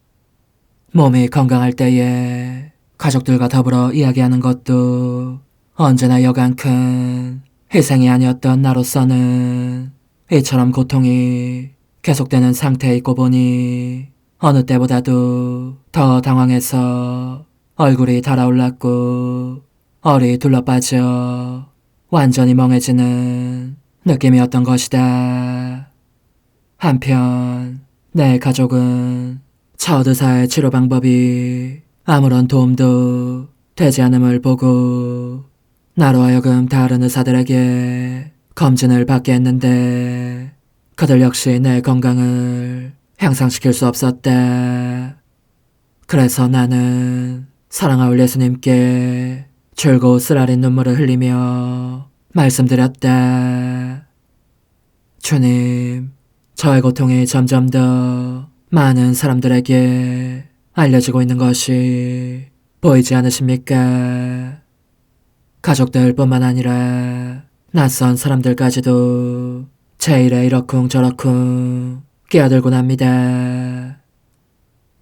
몸이 건강할 때에 가족들과 더불어 이야기하는 것도 언제나 여간 큰 희생이 아니었던 나로서는 이처럼 고통이 계속되는 상태에 있고 보니 어느 때보다도 더 당황해서 얼굴이 달아올랐고 얼이 둘러빠져 완전히 멍해지는 느낌이었던 것이다. 한편 내 가족은 첫 의사의 치료 방법이 아무런 도움도 되지 않음을 보고 나로 하여금 다른 의사들에게 검진을 받게 했는데 그들 역시 내 건강을 향상시킬 수 없었다. 그래서 나는 사랑하올 예수님께 줄곧 쓰라린 눈물을 흘리며 말씀드렸다. 주님, 저의 고통이 점점 더 많은 사람들에게 알려지고 있는 것이 보이지 않으십니까? 가족들뿐만 아니라 낯선 사람들까지도 제 일에 이러쿵저러쿵 끼어들곤 합니다.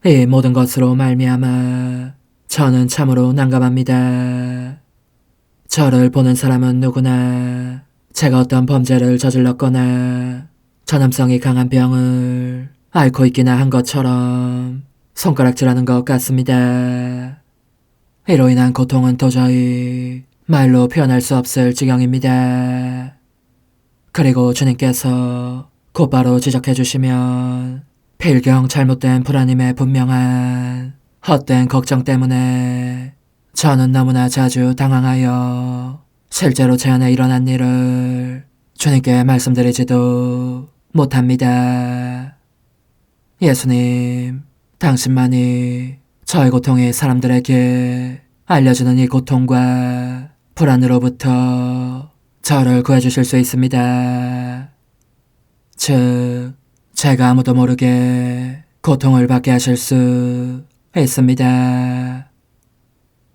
이 모든 것으로 말미암아 저는 참으로 난감합니다. 저를 보는 사람은 누구나 제가 어떤 범죄를 저질렀거나 전염성이 강한 병을 앓고 있기나 한 것처럼 손가락질하는 것 같습니다. 이로 인한 고통은 도저히 말로 표현할 수 없을 지경입니다. 그리고 주님께서 곧바로 지적해 주시면 필경 잘못된 불안임의 분명한 헛된 걱정 때문에 저는 너무나 자주 당황하여 실제로 제 안에 일어난 일을 주님께 말씀드리지도 못합니다. 예수님, 당신만이 저의 고통이 사람들에게 알려지는 이 고통과 불안으로부터 저를 구해주실 수 있습니다. 즉, 제가 아무도 모르게 고통을 받게 하실 수 있습니다.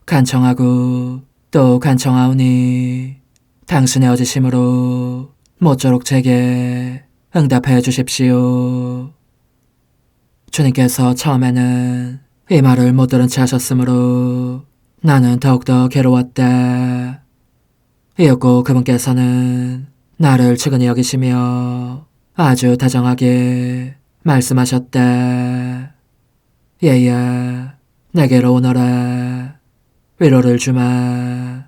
간청하고 또 간청하오니 당신의 어지심으로 모쪼록 제게 응답해 주십시오. 주님께서 처음에는 이 말을 못 들은 채 하셨으므로 나는 더욱더 괴로웠다. 이윽고 그분께서는 나를 측은히 여기시며 아주 다정하게 말씀하셨다. 얘야, 내게로 오너라. 위로를 주마.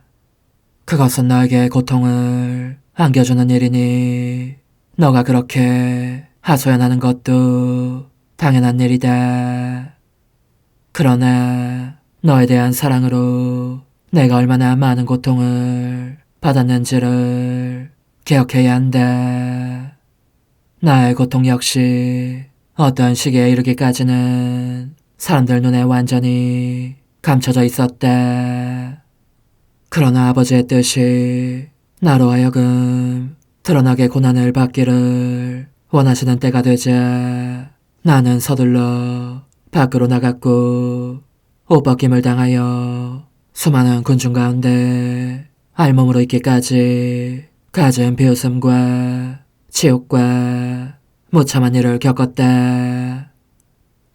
그것은 너에게 고통을 안겨주는 일이니 너가 그렇게 하소연하는 것도 당연한 일이다. 그러나 너에 대한 사랑으로 내가 얼마나 많은 고통을 받았는지를 기억해야 한다. 나의 고통 역시 어떤 시기에 이르기까지는 사람들 눈에 완전히 감춰져 있었다. 그러나 아버지의 뜻이 나로 하여금 드러나게 고난을 받기를 원하시는 때가 되자 나는 서둘러 밖으로 나갔고 옷벗김을 당하여 수많은 군중 가운데 알몸으로 있기까지 갖은 비웃음과 치욕과 무참한 일을 겪었다.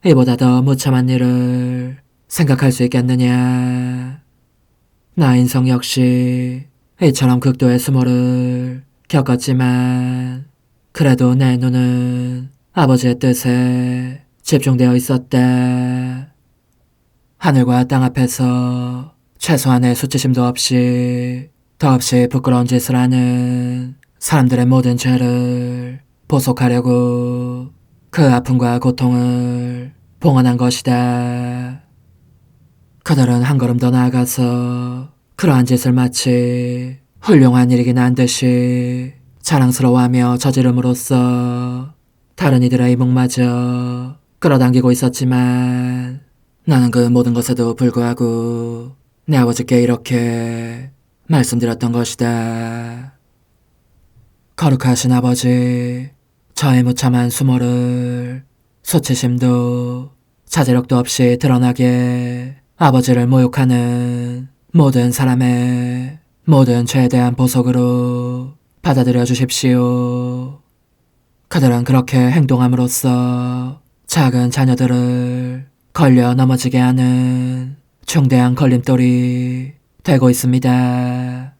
이보다 더 무참한 일을 생각할 수 있겠느냐. 나 인성 역시 이처럼 극도의 수모를 겪었지만 그래도 내 눈은 아버지의 뜻에 집중되어 있었다. 하늘과 땅 앞에서 최소한의 수치심도 없이 더없이 부끄러운 짓을 하는 사람들의 모든 죄를 보속하려고 그 아픔과 고통을 봉헌한 것이다. 그들은 한 걸음 더 나아가서 그러한 짓을 마치 훌륭한 일이긴 한 듯이 자랑스러워하며 저지름으로써 다른 이들의 이목마저 끌어당기고 있었지만 나는 그 모든 것에도 불구하고 내 아버지께 이렇게 말씀드렸던 것이다. 거룩하신 아버지, 저의 무참한 수모를 수치심도 자제력도 없이 드러나게 아버지를 모욕하는 모든 사람의 모든 죄에 대한 보석으로 받아들여 주십시오. 그들은 그렇게 행동함으로써 작은 자녀들을 걸려 넘어지게 하는 중대한 걸림돌이 되고 있습니다.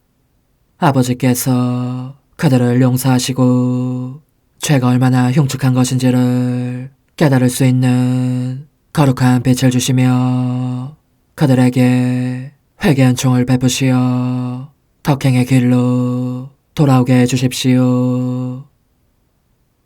아버지께서 그들을 용서하시고 죄가 얼마나 흉측한 것인지를 깨달을 수 있는 거룩한 빛을 주시며 그들에게 회개의 총을 베푸시어 덕행의 길로 돌아오게 해주십시오.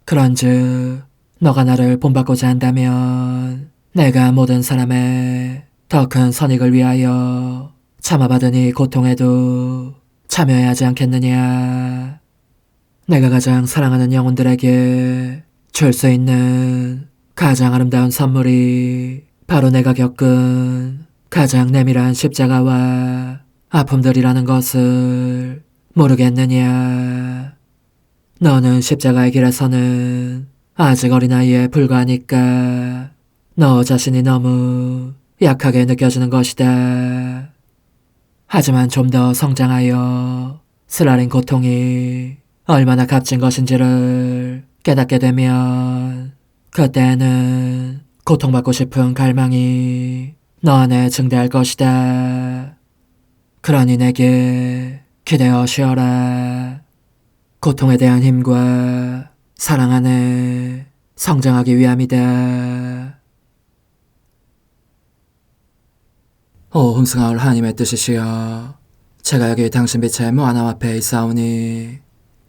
그런즉 너가 나를 본받고자 한다면 내가 모든 사람의 더 큰 선익을 위하여 참아받은 이 고통에도 참여해야 하지 않겠느냐. 내가 가장 사랑하는 영혼들에게 줄 수 있는 가장 아름다운 선물이 바로 내가 겪은 가장 내밀한 십자가와 아픔들이라는 것을 모르겠느냐. 너는 십자가의 길에서는 아직 어린아이에 불과하니까 너 자신이 너무 약하게 느껴지는 것이다. 하지만 좀 더 성장하여 쓰라린 고통이 얼마나 값진 것인지를 깨닫게 되면 그때는 고통받고 싶은 갈망이 너 안에 증대할 것이다. 그러니 내게 기대어 쉬어라. 고통에 대한 힘과 사랑 안에 성장하기 위함이다. 오 흥승하올 하나님의 뜻이시여, 제가 여기 당신 빛의 무한함 앞에 있사오니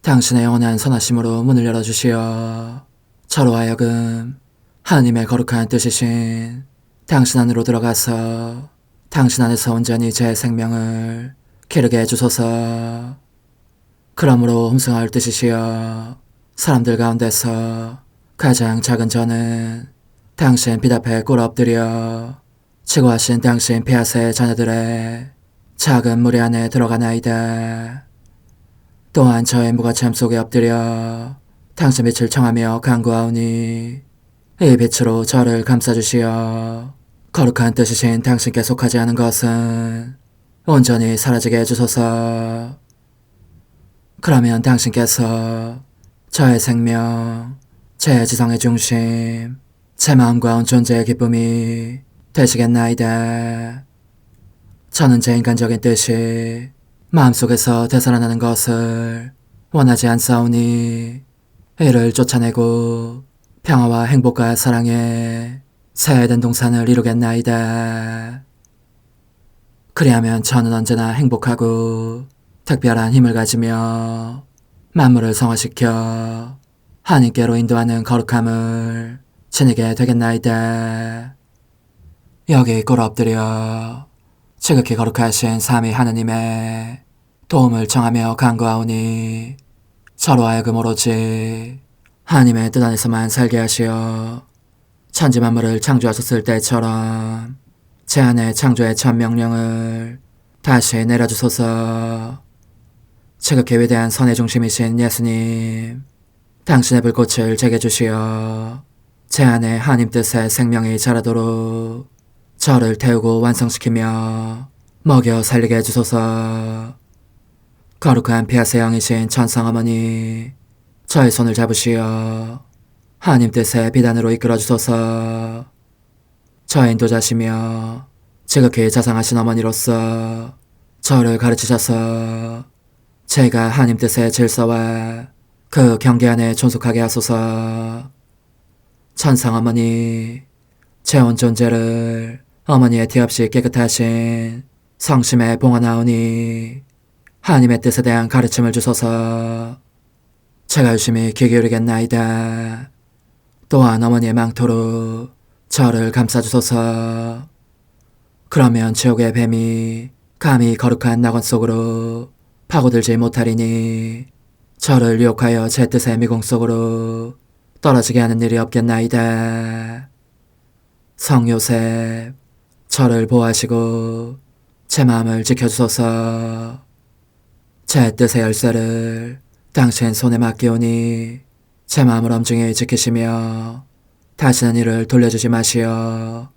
당신의 영원한 선하심으로 문을 열어주시어 저로 하여금 하나님의 거룩한 뜻이신 당신 안으로 들어가서 당신 안에서 온전히 제 생명을 기르게 해주소서. 그러므로 흠승하올 뜻이시여, 사람들 가운데서 가장 작은 저는 당신 빛 앞에 꿇어 엎드려 지고하신 당신 폐하세의 자녀들의 작은 무리 안에 들어가나이다. 또한 저의 무가참 속에 엎드려 당신 빛을 청하며 간구하오니 이 빛으로 저를 감싸주시어 거룩한 뜻이신 당신께 속하지 않은 것은 온전히 사라지게 해주소서. 그러면 당신께서 저의 생명, 제 지성의 중심, 제 마음과 온 존재의 기쁨이 되시겠나이다. 저는 제 인간적인 뜻이 마음속에서 되살아나는 것을 원하지 않사오니 이를 쫓아내고 평화와 행복과 사랑의 새 에덴 동산을 이루겠나이다. 그리하면 저는 언제나 행복하고 특별한 힘을 가지며 만물을 성화시켜 하나님께로 인도하는 거룩함을 지니게 되겠나이다. 여기 꿇어 엎드려 지극히 거룩하신 삼위 하느님의 도움을 청하며 간구하오니 저로 하여금 오로지 하나님의 뜻 안에서만 살게 하시어 천지 만물을 창조하셨을 때처럼 제 안에 창조의 첫 명령을 다시 내려주소서. 지극히 위대한 선의 중심이신 예수님, 당신의 불꽃을 제게 주시어 제 안에 하나님 뜻의 생명이 자라도록 저를 태우고 완성시키며 먹여 살리게 해주소서. 거룩한 피아세 영이신 천상어머니, 저의 손을 잡으시어 하나님 뜻의 비단으로 이끌어주소서. 저의 인도자시며 지극히 자상하신 어머니로서 저를 가르치셔서 제가 하나님 뜻의 질서와 그 경계 안에 존속하게 하소서. 천상어머니, 제 온 존재를 어머니의 티 없이 깨끗하신 성심에 봉헌하오니 하나님의 뜻에 대한 가르침을 주소서. 제가 열심히 귀 기울이겠나이다. 또한 어머니의 망토로 저를 감싸주소서. 그러면 지옥의 뱀이 감히 거룩한 낙원 속으로 파고들지 못하리니 저를 유혹하여 제 뜻의 미궁 속으로 떨어지게 하는 일이 없겠나이다. 성 요셉, 저를 보호하시고 제 마음을 지켜주소서. 제 뜻의 열쇠를 당신 손에 맡기오니 제 마음을 엄중히 지키시며 다시는 이를 돌려주지 마시어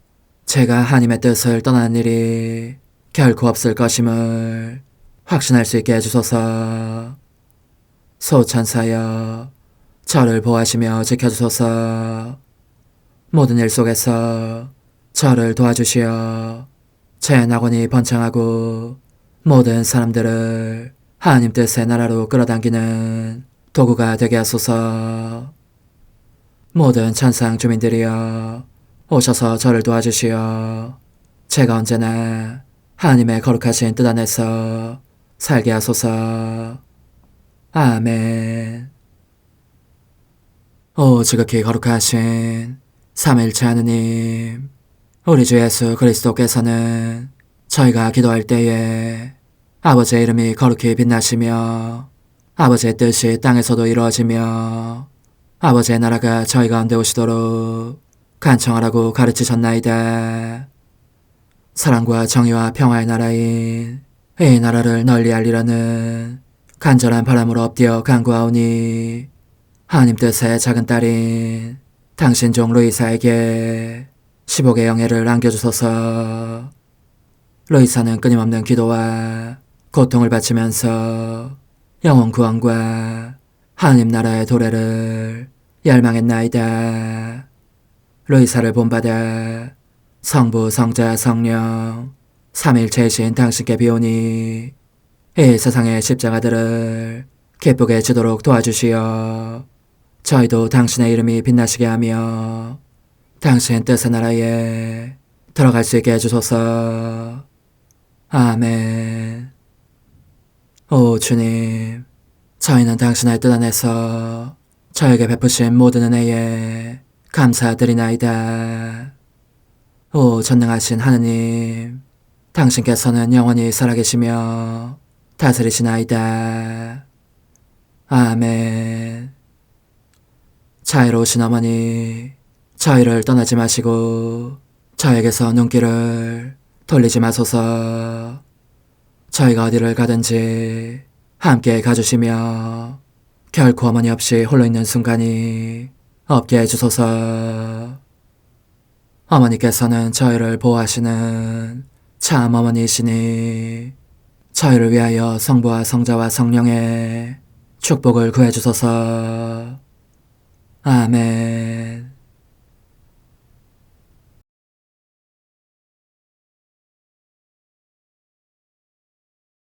제가 하나님의 뜻을 떠나는 일이 결코 없을 것임을 확신할 수 있게 해주소서. 소천사여, 저를 보호하시며 지켜주소서. 모든 일 속에서 저를 도와주시어 제 낙원이 번창하고 모든 사람들을 하나님 뜻의 나라로 끌어당기는 도구가 되게 하소서. 모든 천상 주민들이여, 오셔서 저를 도와주시어 제가 언제나 하나님의 거룩하신 뜻 안에서 살게 하소서. 아멘. 오 지극히 거룩하신 삼위일체 하느님, 우리 주 예수 그리스도께서는 저희가 기도할 때에 아버지의 이름이 거룩히 빛나시며 아버지의 뜻이 땅에서도 이루어지며 아버지의 나라가 저희 가운데 오시도록 간청하라고 가르치셨나이다. 사랑과 정의와 평화의 나라인 이 나라를 널리 알리려는 간절한 바람으로 엎드려 간구하오니 하나님 뜻의 작은 딸인 당신 종 루이사에게 10억의 영예를 안겨주소서. 루이사는 끊임없는 기도와 고통을 바치면서 영혼 구원과 하나님 나라의 도래를 열망했나이다. 루이사를 본받아 성부, 성자, 성령 삼위일체이신 당신께 비오니 이 세상의 십자가들을 기쁘게 지도록 도와주시어 저희도 당신의 이름이 빛나시게 하며 당신 뜻의 나라에 들어갈 수 있게 해주소서. 아멘. 오 주님, 저희는 당신의 뜻 안에서 저에게 베푸신 모든 은혜에 감사드리나이다. 오 전능하신 하느님, 당신께서는 영원히 살아계시며 다스리시나이다. 아멘. 자애로우신 어머니, 저희를 떠나지 마시고 저에게서 눈길을 돌리지 마소서. 저희가 어디를 가든지 함께 가주시며 결코 어머니 없이 홀로 있는 순간이 없게 해주소서. 어머니께서는 저희를 보호하시는 참 어머니이시니 저희를 위하여 성부와 성자와 성령의 축복을 구해주소서. 아멘.